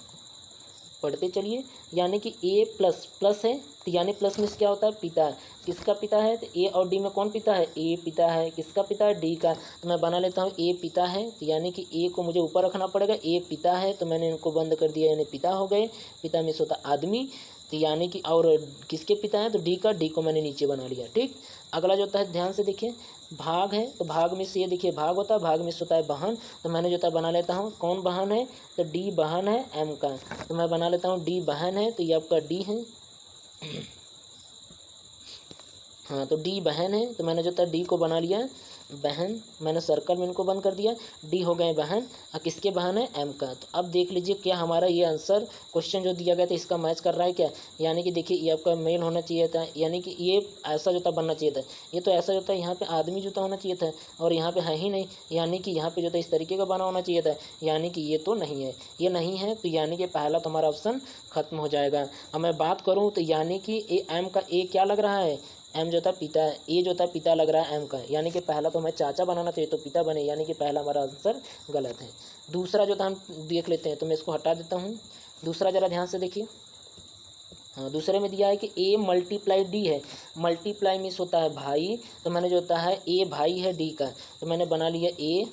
पढ़ते चलिए। यानी कि ए प्लस है, तो यानी प्लस में क्या होता है, पिता, किसका पिता है, तो ए और डी में कौन पिता है, ए पिता है, किसका पिता है, डी का, तो मैं बना लेता हूँ ए पिता है, तो यानी कि ए को मुझे ऊपर रखना पड़ेगा, ए पिता है, तो मैंने इनको बंद कर दिया, यानी पिता हो गए, पिता में से होता आदमी, तो यानी कि और किसके पिता हैं, तो डी का, डी को मैंने नीचे बना लिया। ठीक, अगला जो होता है ध्यान से देखिए, भाग है, तो भाग में से ये देखिए भाग होता है, भाग में से होता है बहन, तो मैंने जो था बना लेता हूँ, कौन बहन है, तो डी बहन है एम का, तो मैं बना लेता हूँ डी बहन है, तो ये आपका डी है। हाँ, तो डी बहन है, तो मैंने जो था डी को बना लिया बहन, मैंने सर्कल में इनको बंद कर दिया, डी हो गए बहन। और किसके बहन है? एम का। तो अब देख लीजिए क्या हमारा ये आंसर क्वेश्चन जो दिया गया था इसका मैच कर रहा है क्या? यानी कि देखिए ये आपका मेल होना चाहिए था, यानी कि ये ऐसा जो था बनना चाहिए था, ये तो ऐसा जो था यहाँ पे आदमी जो था होना चाहिए था, और यहाँ पे है ही नहीं, यानी कि यहाँ पे जो था इस तरीके का बना होना चाहिए था, यानी कि ये तो नहीं है, ये नहीं है, तो यानी कि पहला तो हमारा ऑप्शन खत्म हो जाएगा। अब मैं बात करूँ तो यानी कि ए एम का ए क्या लग रहा है? एम जो था पिता, ए जो था पिता लग रहा है एम का, यानी कि पहला तो हमें चाचा बनाना चाहिए तो पिता बने, यानी कि पहला हमारा आंसर गलत है। दूसरा जो था हम देख लेते हैं, तो मैं इसको हटा देता हूँ। दूसरा ज़रा ध्यान से देखिए। हाँ, दूसरे में दिया है कि ए मल्टीप्लाई डी है, मल्टीप्लाई मीन्स होता है भाई, तो मैंने जो होता है ए भाई है डी का, तो मैंने बना लिया ए,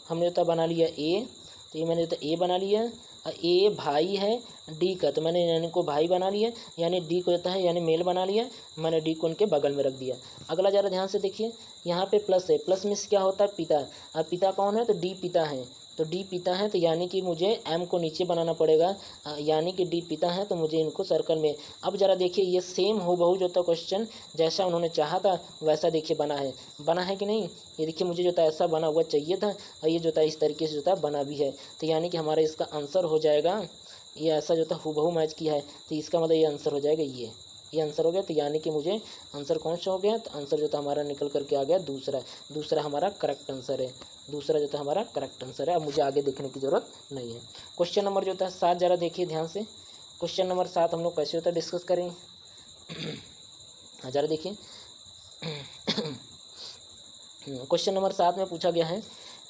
हमने जो था बना लिया ए, तो ये मैंने जो था ए बना लिया। ए भाई है डी का, तो मैंने यानी को भाई बना लिया, यानी डी को होता है यानी मेल बना लिया, मैंने डी को उनके बगल में रख दिया। अगला ज़रा ध्यान से देखिए, यहाँ पे प्लस है, प्लस मीन्स क्या होता है? पिता। अब पिता कौन है? तो डी पिता है, तो डी पिता है, तो यानी कि मुझे एम को नीचे बनाना पड़ेगा, यानी कि डी पिता है, तो मुझे इनको सर्कल में। अब ज़रा देखिए ये सेम हूबहू जो था क्वेश्चन जैसा उन्होंने चाहा था वैसा देखिए बना है कि नहीं? ये देखिए मुझे जो था ऐसा बना हुआ चाहिए था, और ये जो था इस तरीके से जो था बना भी है, तो यानी कि हमारा इसका आंसर हो जाएगा, ये ऐसा जो था हूबहू मैच किया है, तो इसका मतलब ये आंसर हो जाएगा, ये आंसर हो गया। तो यानी कि मुझे आंसर कौन सा हो गया? तो आंसर जो था हमारा निकल करके आ गया दूसरा हमारा करेक्ट आंसर है, दूसरा जो था हमारा करेक्ट आंसर है। अब मुझे आगे देखने की ज़रूरत नहीं है। क्वेश्चन नंबर जो था 7 ज़रा देखिए ध्यान से। क्वेश्चन नंबर 7 हम लोग कैसे होता है डिस्कस करें, ज़रा देखिए। क्वेश्चन नंबर 7 में पूछा गया है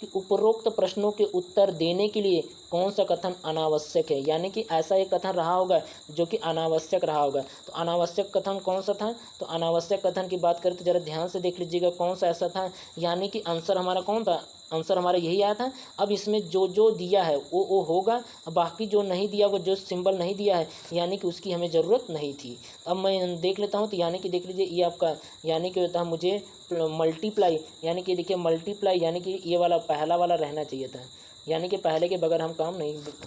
कि उपरोक्त प्रश्नों के उत्तर देने के लिए कौन सा कथन अनावश्यक है, यानी कि ऐसा एक कथन रहा होगा जो कि अनावश्यक रहा होगा। तो अनावश्यक कथन कौन सा था? तो अनावश्यक कथन की बात करें तो ज़रा ध्यान से देख लीजिएगा कौन सा ऐसा था, यानी कि आंसर हमारा कौन था? आंसर हमारा यही आया था। अब इसमें जो जो दिया है वो होगा, बाकी जो नहीं दिया वो जो सिंबल नहीं दिया है यानी कि उसकी हमें ज़रूरत नहीं थी। अब मैं देख लेता हूँ, तो यानी कि देख लीजिए ये आपका यानी कि होता है मुझे मल्टीप्लाई, यानी कि देखिए मल्टीप्लाई यानी कि ये वाला पहला वाला रहना चाहिए था, यानी कि पहले के बगैर हम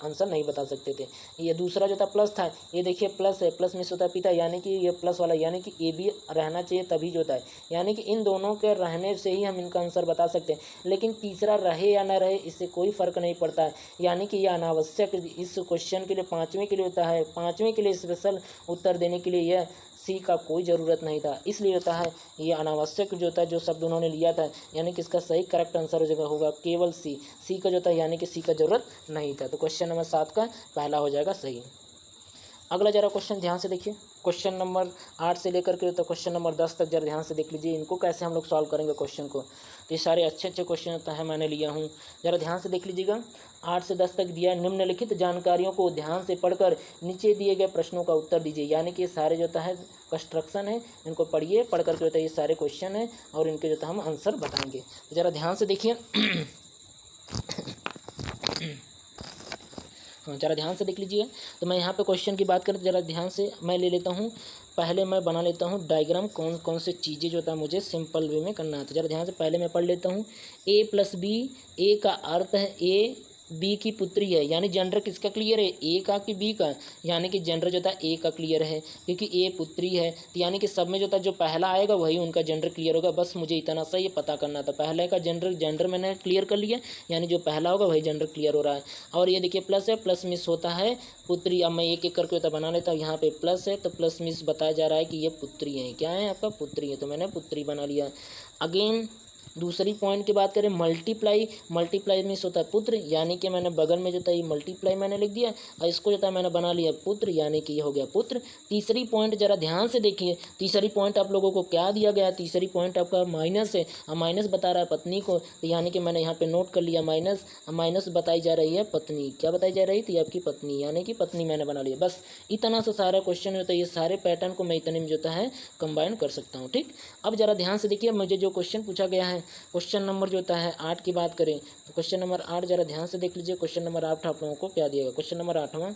आंसर नहीं बता सकते थे। ये दूसरा जो था प्लस था, ये देखिए प्लस है, प्लस में होता है पिता, यानी कि ये प्लस वाला यानी कि ए भी रहना चाहिए तभी जो होता है, यानी कि इन दोनों के रहने से ही हम इनका आंसर बता सकते हैं। लेकिन तीसरा रहे या ना रहे इससे कोई फ़र्क नहीं पड़ता है, यानी कि यह अनावश्यक इस क्वेश्चन के लिए 5वें के लिए होता है, 5वें के लिए स्पेशल उत्तर देने के लिए यह सी का कोई ज़रूरत नहीं था, इसलिए होता है ये अनावश्यक जो था जो शब्द उन्होंने लिया था, यानी कि इसका सही करेक्ट आंसर हो जाएगा होगा केवल सी का जो था, यानी कि सी का ज़रूरत नहीं था। तो क्वेश्चन नंबर 7 का पहला हो जाएगा सही। अगला जरा क्वेश्चन ध्यान से देखिए, क्वेश्चन नंबर 8 से लेकर के तो क्वेश्चन नंबर 10 तक जरा ध्यान से देख लीजिए, इनको कैसे हम लोग सॉल्व करेंगे क्वेश्चन को। तो ये सारे अच्छे क्वेश्चन होता है मैंने लिया हूँ, जरा ध्यान से देख लीजिएगा। 8 से 10 तक दिया है, निम्नलिखित जानकारियों को ध्यान से पढ़कर नीचे दिए गए प्रश्नों का उत्तर दीजिए, यानी कि ये सारे जो है कंस्ट्रक्शन है, इनको पढ़िए, पढ़ करके होता है ये सारे क्वेश्चन है और इनके जो हम आंसर बताएंगे। तो ज़रा ध्यान से देखिए। हाँ, ज़रा ध्यान से देख लीजिए। तो मैं यहाँ पे क्वेश्चन की बात करें तो ज़रा ध्यान से मैं ले लेता हूँ, पहले मैं बना लेता हूँ डायग्राम, कौन कौन से चीज़ें जो था मुझे सिंपल वे में करना है। तो ज़रा ध्यान से पहले मैं पढ़ लेता हूँ। ए प्लस बी, ए का अर्थ है ए बी की पुत्री है, यानी जेंडर किसका क्लियर है? ए का कि बी का? यानी कि जेंडर जो था ए का क्लियर है, क्योंकि ए पुत्री है, तो यानी कि सब में जो था जो पहला आएगा वही उनका जेंडर क्लियर होगा। बस मुझे इतना सा ये पता करना था, पहले का जेंडर मैंने क्लियर कर लिया, यानी जो पहला होगा वही जेंडर क्लियर हो रहा है। और ये देखिए प्लस है, प्लस मिस होता है पुत्री। अब मैं एक एक करके होता बना लेता हूँ, यहाँ पे प्लस है तो प्लस मिस बताया जा रहा है कि ये पुत्री है, क्या है आपका? पुत्री है, तो मैंने पुत्री बना लिया। अगेन दूसरी पॉइंट की बात करें, मल्टीप्लाई मीन्स होता है पुत्र, यानी कि मैंने बगल में जो था ये मल्टीप्लाई मैंने लिख दिया और इसको जो था मैंने बना लिया पुत्र, यानी कि ये हो गया पुत्र। तीसरी पॉइंट जरा ध्यान से देखिए, तीसरी पॉइंट आप लोगों को क्या दिया गया है? तीसरी पॉइंट आपका माइनस है, और माइनस बता रहा है पत्नी को, तो यानी कि मैंने यहाँ पे नोट कर लिया माइनस, माइनस बताई जा रही है पत्नी। क्या बताई जा रही थी? आपकी पत्नी, यानी कि पत्नी मैंने बना लिया। बस इतना सा सारा क्वेश्चन होता है, ये सारे पैटर्न को मैं इतने में जो है कंबाइन कर सकता हूँ। ठीक, अब जरा ध्यान से देखिए, मुझे जो क्वेश्चन पूछा गया है, क्वेश्चन नंबर जो होता है 8 की बात करें तो क्वेश्चन नंबर 8 जरा ध्यान से देख लीजिए। क्वेश्चन नंबर 8 आप लोगों को क्या दिएगा? क्वेश्चन नंबर 8वां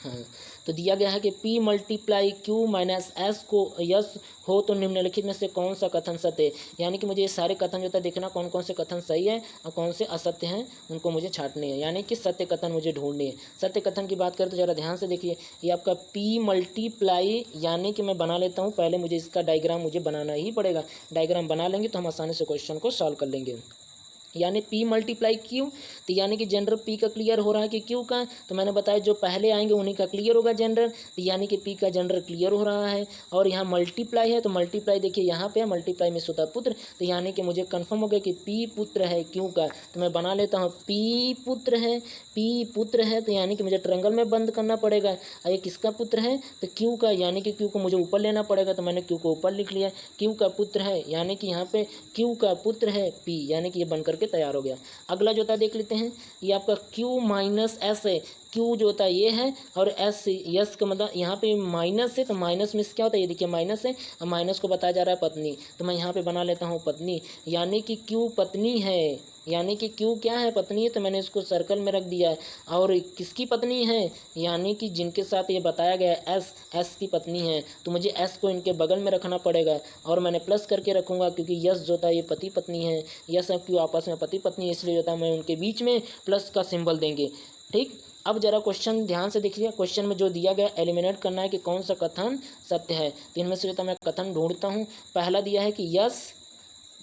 हाँ, तो दिया गया है कि P multiply Q minus S को यस हो तो निम्नलिखित में से कौन सा कथन सत्य है। यानी कि मुझे ये सारे कथन जो था देखना कौन कौन से कथन सही है और कौन से असत्य हैं, उनको मुझे छांटने हैं, यानी कि सत्य कथन मुझे ढूंढने हैं। सत्य कथन की बात करें तो ज़रा ध्यान से देखिए, ये आपका P मल्टीप्लाई, यानी कि मैं बना लेता हूँ, पहले मुझे इसका डायग्राम मुझे बनाना ही पड़ेगा। डायग्राम बना लेंगे तो हम आसानी से क्वेश्चन को सॉल्व कर लेंगे। यानी P मल्टीप्लाई Q, तो यानी कि जनरल P का क्लियर हो रहा है कि Q का, तो मैंने बताया जो पहले आएंगे उन्हीं का क्लियर होगा जनरल, तो यानी कि P का जनरल क्लियर हो रहा है। और यहाँ मल्टीप्लाई है, तो मल्टीप्लाई देखिए यहाँ पे मल्टीप्लाई में होता पुत्र, तो यानी कि मुझे कंफर्म हो गया कि P पुत्र है Q का, तो मैं बना लेता हूँ P पुत्र है, P पुत्र है, तो यानी कि मुझे ट्रायंगल में बंद करना पड़ेगा। और ये किसका पुत्र है, तो Q का, यानी कि Q को मुझे ऊपर लेना पड़ेगा, तो मैंने Q को ऊपर लिख लिया। Q का पुत्र है, यानी कि यहाँ पे Q का पुत्र है P, यानी कि ये बन करके तैयार हो गया। अगला जो होता है देख लेते हैं, ये आपका Q माइनस S है। Q जो होता है ये है, और S यस का मतलब यहाँ पे माइनस है, तो माइनस में क्या होता है, ये देखिए माइनस है, और माइनस को बताया जा रहा है पत्नी, तो मैं यहाँ पे बना लेता हूँ पत्नी, यानी कि Q पत्नी है, यानी कि Q क्या है, पत्नी है, तो मैंने इसको सर्कल में रख दिया है। और किसकी पत्नी है, यानी कि जिनके साथ ये बताया गया है S की पत्नी है, तो मुझे S को इनके बगल में रखना पड़ेगा, और मैंने प्लस करके रखूँगा क्योंकि यस जो होता है ये पति पत्नी है, यस और Q आपस में पति पत्नी है, इसलिए होता है मैं उनके बीच में प्लस का सिंबल देंगे। ठीक, अब जरा क्वेश्चन ध्यान से देखिए, क्वेश्चन में जो दिया गया एलिमिनेट करना है कि कौन सा कथन सत्य है, तो इनमें से मैं कथन ढूंढता हूँ। पहला दिया है कि यस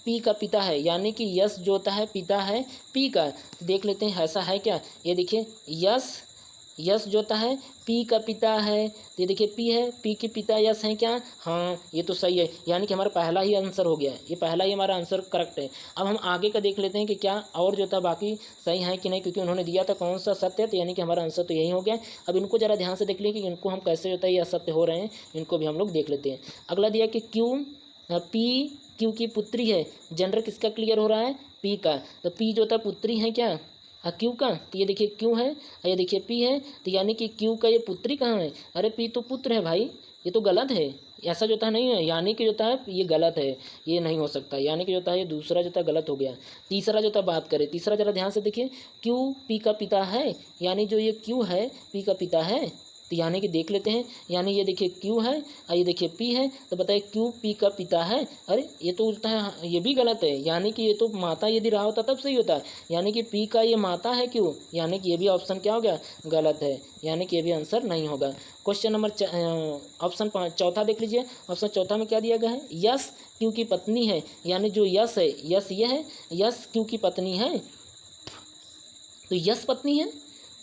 P का पिता है, यानी कि यस जो होता है पिता है P का, देख लेते हैं ऐसा है क्या। ये देखिए यस जो होता है P का पिता है, तो ये देखिए P है, P के पिता यस हैं क्या, हाँ ये तो सही है, यानी कि हमारा पहला ही आंसर हो गया, ये पहला ही हमारा आंसर करेक्ट है। अब हम आगे का देख लेते हैं कि क्या और जो था बाकी सही है कि नहीं, क्योंकि उन्होंने दिया था कौन सा सत्य है, तो यानी कि हमारा आंसर तो यही हो गया। अब इनको ज़रा ध्यान से देख लीजिए कि इनको हम कैसे होता है ये असत्य हो रहे हैं, इनको भी हम लोग देख लेते हैं। अगला दिया कि Q की पुत्री है, जनरल किसका क्लियर हो रहा है, P का, तो P जो था पुत्री है क्या, Q का, तो ये देखिए Q है, ये देखिए P है, तो यानी कि Q का ये पुत्री कहाँ है, अरे P तो पुत्र है भाई, ये तो गलत है, ऐसा जो था नहीं है, यानी कि जो था ये गलत है, ये नहीं हो सकता, यानी कि जो था ये दूसरा जो था गलत हो गया। तीसरा जो था बात करें, तीसरा जरा ध्यान से देखिए, Q P का पिता है, यानी जो ये Q है P का पिता है, तो यानी कि देख लेते हैं, यानी ये देखिए Q है और ये देखिए P है, तो बताइए Q P का पिता है, अरे ये तो होता है, ये भी गलत है, यानी कि ये तो माता यदि रहा होता तब सही होता, यानी कि P का ये माता है Q, यानी कि ये भी ऑप्शन क्या हो गया, गलत है, यानी कि ये भी आंसर नहीं होगा। क्वेश्चन नंबर ऑप्शन चौथा देख लीजिए, ऑप्शन चौथा में क्या दिया गया है, यस Q की पत्नी है, यानी जो यस है, यस ये है, यस Q की पत्नी है, तो यस पत्नी है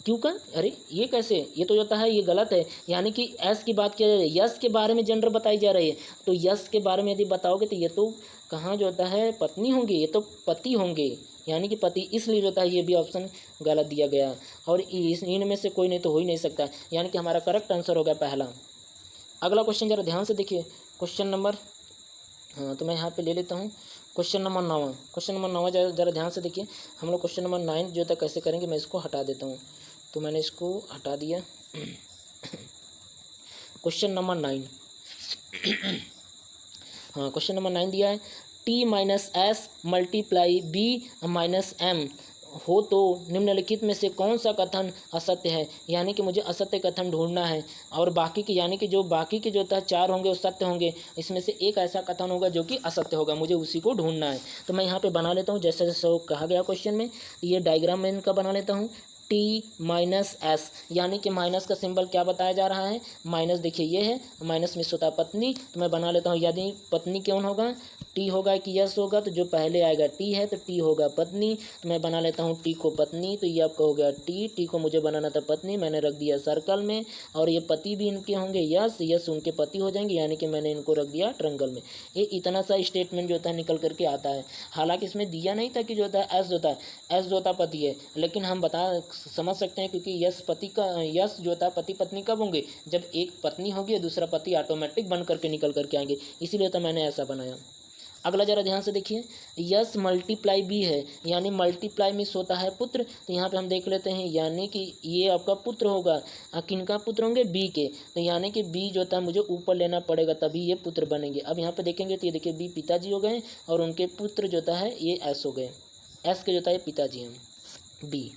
Q का, अरे ये कैसे, ये तो होता है ये गलत है, यानी कि S की बात किया जा रही है, यस के बारे में जेंडर बताई जा रही है, तो यस के बारे में यदि बताओगे तो ये तो कहाँ जो होता है पत्नी होंगी, ये तो पति होंगे, यानी कि पति, इसलिए जो होता है ये भी ऑप्शन गलत दिया गया, और इनमें से कोई नहीं तो हो ही नहीं सकता, यानी कि हमारा करेक्ट आंसर होगा पहला। अगला क्वेश्चन जरा ध्यान से देखिए, क्वेश्चन नंबर, हाँ तो मैं यहाँ पे ले लेता हूँ क्वेश्चन नंबर 9। क्वेश्चन नंबर 9 जरा ध्यान से देखिए, हम लोग क्वेश्चन नंबर 9 जो था कैसे करेंगे, मैं इसको हटा देता हूँ, तो मैंने इसको हटा दिया। क्वेश्चन नंबर 9, हाँ क्वेश्चन नंबर 9 दिया है, T minus S multiply B minus M हो तो निम्नलिखित में से कौन सा कथन असत्य है, यानी कि मुझे असत्य कथन ढूंढना है, और बाकी के यानी कि जो बाकी के जो था 4 होंगे वो सत्य होंगे, इसमें से एक ऐसा कथन होगा जो कि असत्य होगा, मुझे उसी को ढूंढना है। तो मैं यहाँ पे बना लेता हूँ जैसे जैसे कहा गया क्वेश्चन में, ये डायग्राम में इनका बना लेता हूँ, T माइनस एस, यानी कि माइनस का सिंबल क्या बताया जा रहा है, माइनस देखिए ये है, माइनस में होता है पत्नी, तो मैं बना लेता हूँ, यदि पत्नी कौन होगा, T होगा कि यस होगा, तो जो पहले आएगा T है, तो T होगा पत्नी, तो मैं बना लेता हूँ T को पत्नी, तो ये आपका हो गया T को मुझे बनाना था पत्नी, मैंने रख दिया सर्कल में, और ये पति भी इनके होंगे यस उनके पति हो जाएंगे, यानी कि मैंने इनको रख दिया ट्रायंगल में। ये इतना सा स्टेटमेंट जो होता है निकल करके आता है, हालांकि इसमें दिया नहीं था कि जो होता है एस जो होता पति है, लेकिन हम समझ सकते हैं क्योंकि यस जो होता है पति पत्नी कब होंगे, जब एक पत्नी होगी दूसरा पति ऑटोमेटिक बन करके निकल करके आएंगे, इसीलिए तो मैंने ऐसा बनाया। अगला जरा ध्यान से देखिए, यस मल्टीप्लाई बी है, यानी मल्टीप्लाई मिस होता है पुत्र, तो यहाँ पे हम देख लेते हैं, यानी कि ये आपका पुत्र होगा, किनका पुत्र होंगे, बी के, तो यानी कि बी जो था मुझे ऊपर लेना पड़ेगा तभी ये पुत्र बनेंगे। अब यहाँ पे देखेंगे तो ये देखिए बी पिताजी हो गए, और उनके पुत्र जो है ये एस हो गए, एस के जो था ये पिताजी हैं बी।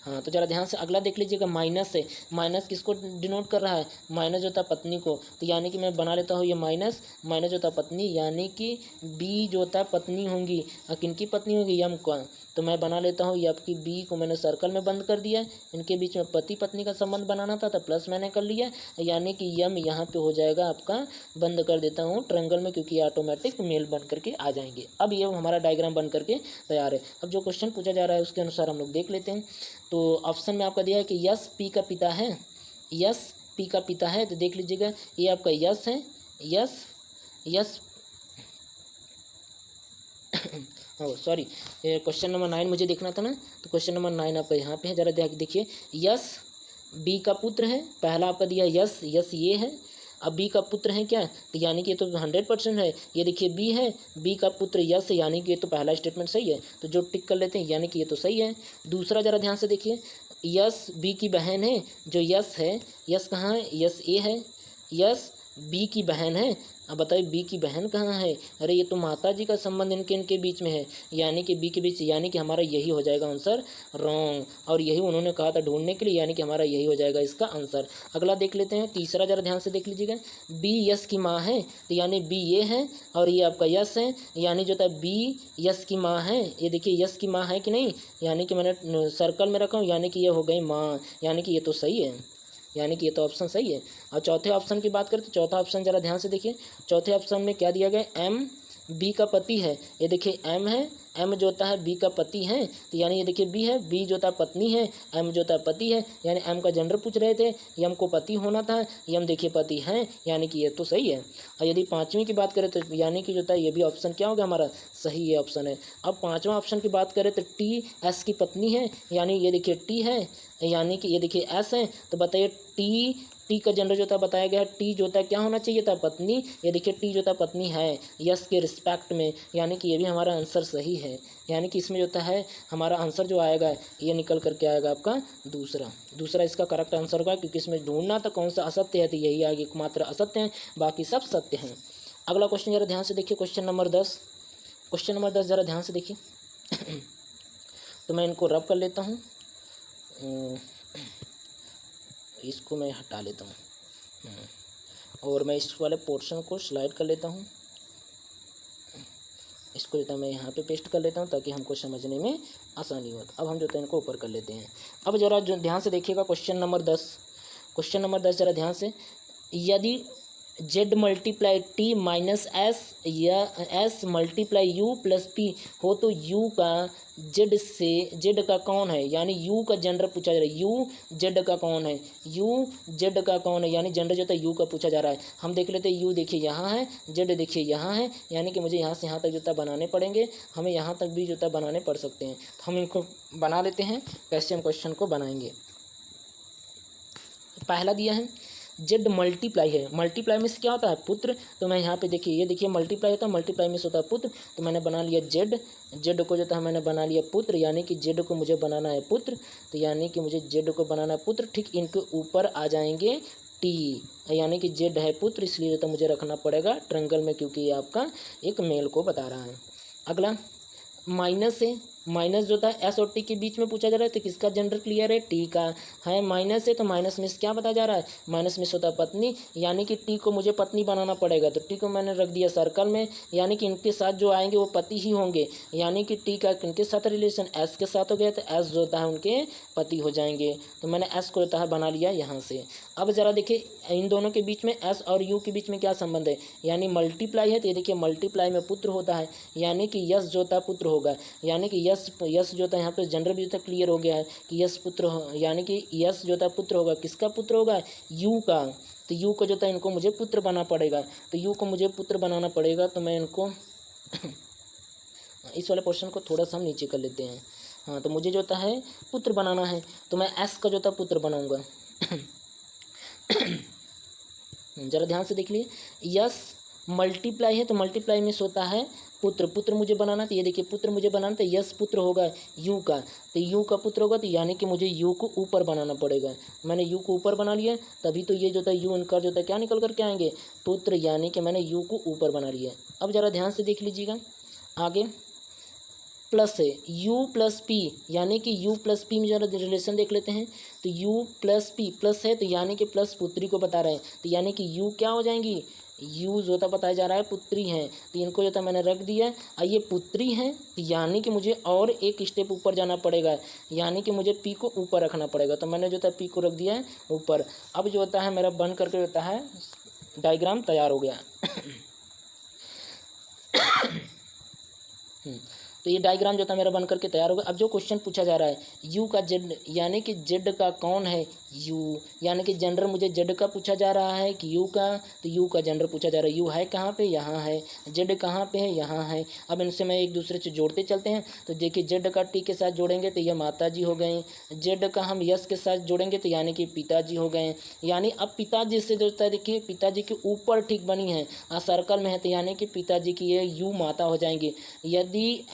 हाँ, तो जरा ध्यान से अगला देख लीजिएगा, माइनस है। माइनस किसको डिनोट कर रहा है? माइनस जो था पत्नी को। तो यानी कि मैं बना लेता हूँ ये माइनस, माइनस जो था पत्नी, यानी कि बी जो था पत्नी होंगी। और किनकी पत्नी होगी? यम का। तो मैं बना लेता हूँ ये आपकी बी को मैंने सर्कल में बंद कर दिया है। इनके बीच में पति पत्नी का संबंध बनाना था तो प्लस मैंने कर लिया, यानी कि यम यहाँ पे हो जाएगा आपका, बंद कर देता हूँ ट्रायंगल में, क्योंकि ऑटोमेटिक मेल बन करके आ जाएंगे। अब ये हमारा डायग्राम बन करके तैयार है। अब जो क्वेश्चन पूछा जा रहा है उसके अनुसार हम लोग देख लेते हैं। तो ऑप्शन में आपका दिया है कि यस पी का पिता है, यस पी का पिता है। तो देख लीजिएगा ये आपका यस है, yes yes sorry, question number 9 मुझे देखना था ना, तो क्वेश्चन नंबर 9 आपका यहाँ पे है। जरा देखिए, यस बी का पुत्र है। पहला आपका दिया यस, यस ये है। अब बी का पुत्र है क्या? तो यानी कि ये तो 100% है। ये देखिए बी है, बी का पुत्र यस है, यानी कि ये तो पहला स्टेटमेंट सही है, तो जो टिक कर लेते हैं, यानी कि ये तो सही है। दूसरा जरा ध्यान से देखिए, यस बी की बहन है। जो यस है, यस कहाँ है? यस ए है, यस बी की बहन है। अब बताइए बी की बहन कहाँ है? अरे ये तो माता जी का संबंध इनके बीच में है, यानी कि बी के बीच, यानी कि हमारा यही हो जाएगा आंसर रॉन्ग। और यही उन्होंने कहा था ढूंढने के लिए, यानी कि हमारा यही हो जाएगा इसका आंसर। अगला देख लेते हैं, तीसरा जरा ध्यान से देख लीजिएगा, बी यस की माँ है। तो यानी बी ये है और ये आपका यस है, यानी जो था बी यस की माँ है। ये देखिए यस की माँ है कि नहीं, यानी कि मैंने सर्कल में रखा हूँ, यानी कि ये हो गई माँ, यानी कि ये तो सही है, यानी कि ये तो ऑप्शन सही है। और चौथे ऑप्शन की बात करें तो चौथा ऑप्शन जरा ध्यान से देखिए, चौथे ऑप्शन में क्या दिया गया? एम बी का पति है। ये देखिए एम है, एम जो होता है बी का पति है। तो यानी ये देखिए बी है, बी जो होता है पत्नी है, एम जो होता है पति है। यानी एम का जेंडर पूछ रहे थे, यम को पति होना था, यम देखिए पति हैं, यानी कि ये तो सही है। और यदि पाँचवीं की बात करें तो यानी कि जो होता है ये भी ऑप्शन क्या होगा हमारा? सही ये ऑप्शन है। अब पाँचवां ऑप्शन की बात करें तो टी एस की पत्नी है, यानी ये देखिए टी है, यानी कि ये देखिए एस है। तो बताइए टी का जेंडर जो था बताया गया है, टी जो था क्या होना चाहिए था? पत्नी। ये देखिए टी जो था पत्नी है यस के रिस्पेक्ट में, यानी कि ये भी हमारा आंसर सही है। यानी कि इसमें जो होता है हमारा आंसर जो आएगा ये निकल करके आएगा आपका दूसरा इसका करेक्ट आंसर होगा, क्योंकि इसमें ढूंढना था कौन सा असत्य है, तो यही आगे एकमात्र असत्य है, बाकी सब सत्य हैं। अगला क्वेश्चन जरा ध्यान से देखिए, क्वेश्चन नंबर 10। क्वेश्चन नंबर 10 जरा ध्यान से देखिए तो मैं इनको रब कर लेता हूँ, इसको मैं हटा लेता हूँ और मैं इस वाले पोर्शन को स्लाइड कर लेता हूँ। इसको जो है मैं यहाँ पे पेस्ट कर लेता हूँ ताकि हमको समझने में आसानी हो। अब हम जो है इनको ऊपर कर लेते हैं। अब जरा जो ध्यान से देखिएगा क्वेश्चन नंबर 10, क्वेश्चन नंबर 10 जरा ध्यान से, यदि Z multiply T minus S या S multiply U plus P हो तो यू का जेड का कौन है? यानी यू का जेंडर पूछा जा रहा है, यू जेड का कौन है? यू जेड का कौन है, यानी जेंडर जो था यू का पूछा जा रहा है। हम देख लेते हैं, यू देखिए यहाँ है, जेड देखिए यहाँ है, यानी कि मुझे यहाँ से यहाँ तक जो था बनाने पड़ेंगे, हमें यहाँ तक भी जो था बनाने पड़ सकते हैं। तो हम इनको बना लेते हैं। कैसे हम क्वेश्चन को बनाएंगे? पहला दिया है जेड मल्टीप्लाई है, मल्टीप्लाई में से क्या होता है? पुत्र। तो मैं यहाँ पे देखिए, ये देखिए मल्टीप्लाई होता है, मल्टीप्लाई में से होता है पुत्र। तो मैंने बना लिया जेड को जो था मैंने बना लिया पुत्र, यानी कि जेड को मुझे बनाना है पुत्र। तो यानी कि मुझे जेड को बनाना है पुत्र। ठीक इनके ऊपर आ जाएंगे टी, यानी कि जेड है पुत्र, इसलिए जो था मुझे रखना पड़ेगा ट्रायंगल में, क्योंकि ये आपका एक मेल को बता रहा है। अगला माइनस है, माइनस जो था एस और टी के बीच में पूछा जा रहा है, तो किसका जेंडर क्लियर है? टी का है। माइनस है तो माइनस में क्या बताया जा रहा है? माइनस में होता है पत्नी, यानी कि टी को मुझे पत्नी बनाना पड़ेगा। तो टी को मैंने रख दिया सर्कल में, यानी कि इनके साथ जो आएंगे वो पति ही होंगे, यानी कि टी का किनके साथ रिलेशन? एस के साथ हो गया, तो एस जो होता है उनके पति हो जाएंगे। तो मैंने एस को होता है बना लिया यहाँ से। अब जरा देखिए इन दोनों के बीच में एस और यू के बीच में क्या संबंध है? यानी मल्टीप्लाई है, तो ये देखिए मल्टीप्लाई में पुत्र होता है, यानी कि यस जो होता है पुत्र होगा, यानी कि यस जो होता है यहाँ पे जनरल भी जो क्लियर हो गया है कि यस पुत्र यानी कि यस जो होता है पुत्र होगा। किसका पुत्र होगा? यू का। तो यू को जो होता है इनको मुझे पुत्र बनाना पड़ेगा, तो यू को मुझे पुत्र बनाना पड़ेगा। तो मैं इनको इस वाले पोर्शन को थोड़ा सा हम नीचे कर लेते हैं। हाँ, तो मुझे जो होता है पुत्र बनाना है, तो मैं एस का जो होता है पुत्र बनाऊंगा। जरा ध्यान से देख लिए, यस मल्टीप्लाई है तो मल्टीप्लाई में होता है पुत्र मुझे बनाना, तो ये देखिए पुत्र मुझे बनाना, तो यस पुत्र होगा यू का, तो यू का पुत्र होगा, तो यानी कि मुझे यू को ऊपर बनाना पड़ेगा। मैंने यू को ऊपर बना लिया, तभी तो ये जो था यू इनका जो था क्या निकल कर के आएंगे? पुत्र, यानी कि मैंने यू को ऊपर बना लिया। अब जरा ध्यान से देख लीजिएगा आगे, प्लस है, u प्लस पी, यानी कि u प्लस पी में जरा रिलेशन देख लेते हैं। तो u प्लस पी प्लस है, तो यानी कि प्लस पुत्री को बता रहे हैं, तो यानी कि u क्या हो जाएंगी, u जो था बताया जा रहा है पुत्री हैं, तो इनको जो था मैंने रख दिया। और ये पुत्री हैं, तो यानी कि मुझे और एक स्टेप ऊपर जाना पड़ेगा, यानी कि मुझे p को ऊपर रखना पड़ेगा। तो मैंने जो था p को रख दिया है ऊपर। अब जो होता है मेरा बन करके होता है डायग्राम तैयार हो गया। तो ये डायग्राम जो था मेरा बन करके तैयार होगा। अब जो क्वेश्चन पूछा जा रहा है, यू का जेड, यानी कि जेड का कौन है, यू, यानी कि जेंडर मुझे जेड का पूछा जा रहा है कि यू का, तो यू का जेंडर पूछा जा रहा है। यू है कहाँ पे, यहाँ है। जेड कहाँ पे है, यहाँ है। अब इनसे मैं एक दूसरे से जोड़ते चलते हैं। तो देखिए जेड का टी के साथ जोड़ेंगे तो ये माता जी हो गए, जेड का हम यस के साथ जोड़ेंगे तो यानी कि पिताजी हो गए। यानी अब पिताजी से जो है देखिए पिताजी के ऊपर ठीक बनी है, सर्कल में है, तो यानी कि पिताजी की ये यू माता हो जाएंगी। यदि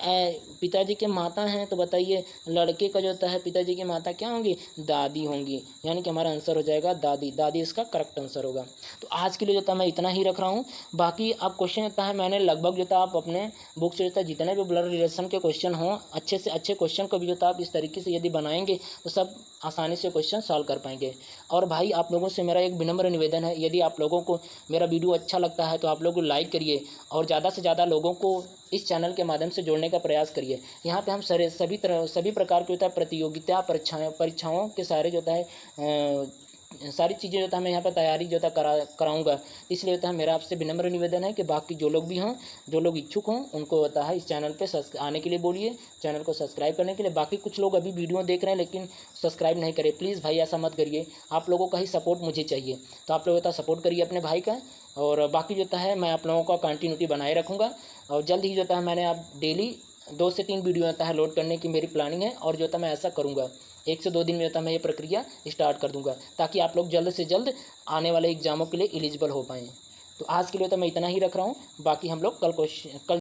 पिताजी के माता हैं तो बताइए लड़के का जो होता है पिताजी की माता क्या होंगी, दादी होंगी, यानी कि हमारा आंसर हो जाएगा दादी। दादी इसका करेक्ट आंसर होगा। तो आज के लिए जो था मैं इतना ही रख रहा हूँ। बाकी अब क्वेश्चन होता है मैंने लगभग जो था आप अपने बुक से जो था जितने भी ब्लड रिलेशन के क्वेश्चन हों, अच्छे से अच्छे क्वेश्चन को भी जो था आप इस तरीके से यदि बनाएंगे तो सब आसानी से क्वेश्चन सॉल्व कर पाएंगे। और भाई आप लोगों से मेरा एक विनम्र निवेदन है, यदि आप लोगों को मेरा वीडियो अच्छा लगता है तो आप लोग लाइक करिए और ज़्यादा से ज़्यादा लोगों को इस चैनल के माध्यम से जोड़ने का प्रयास करिए। यहाँ पे हम सभी प्रकार के होता है प्रतियोगिता परीक्षाओं के सारे जो होता है सारी चीज़ें जो होता है मैं यहाँ पर तैयारी जो होता कराऊँगा। इसलिए होता है मेरा आपसे विनम्र निवेदन है कि बाकी जो लोग भी हों, जो लोग इच्छुक हों, उनको होता है इस चैनल पे आने के लिए बोलिए, चैनल को सब्सक्राइब करने के लिए। बाकी कुछ लोग अभी वीडियो देख रहे हैं लेकिन सब्सक्राइब नहीं करें, प्लीज़ भाई ऐसा मत करिए। आप लोगों का ही सपोर्ट मुझे चाहिए, तो आप लोग होता सपोर्ट करिए अपने भाई का। और बाकी जो होता है मैं आप लोगों का कंटिन्यूटी बनाए रखूँगा। और जल्द ही जो होता है मैंने आप डेली 2 से 3 वीडियो होता है लोड करने की मेरी प्लानिंग है। और जो होता है मैं ऐसा करूँगा 1 से 2 दिन में होता है मैं ये प्रक्रिया स्टार्ट कर दूँगा, ताकि आप लोग जल्द से जल्द आने वाले एग्जामों के लिए एलिजिबल हो पाएँ। तो आज के लिए तो मैं इतना ही रख रहा हूँ। बाकी हम लोग कल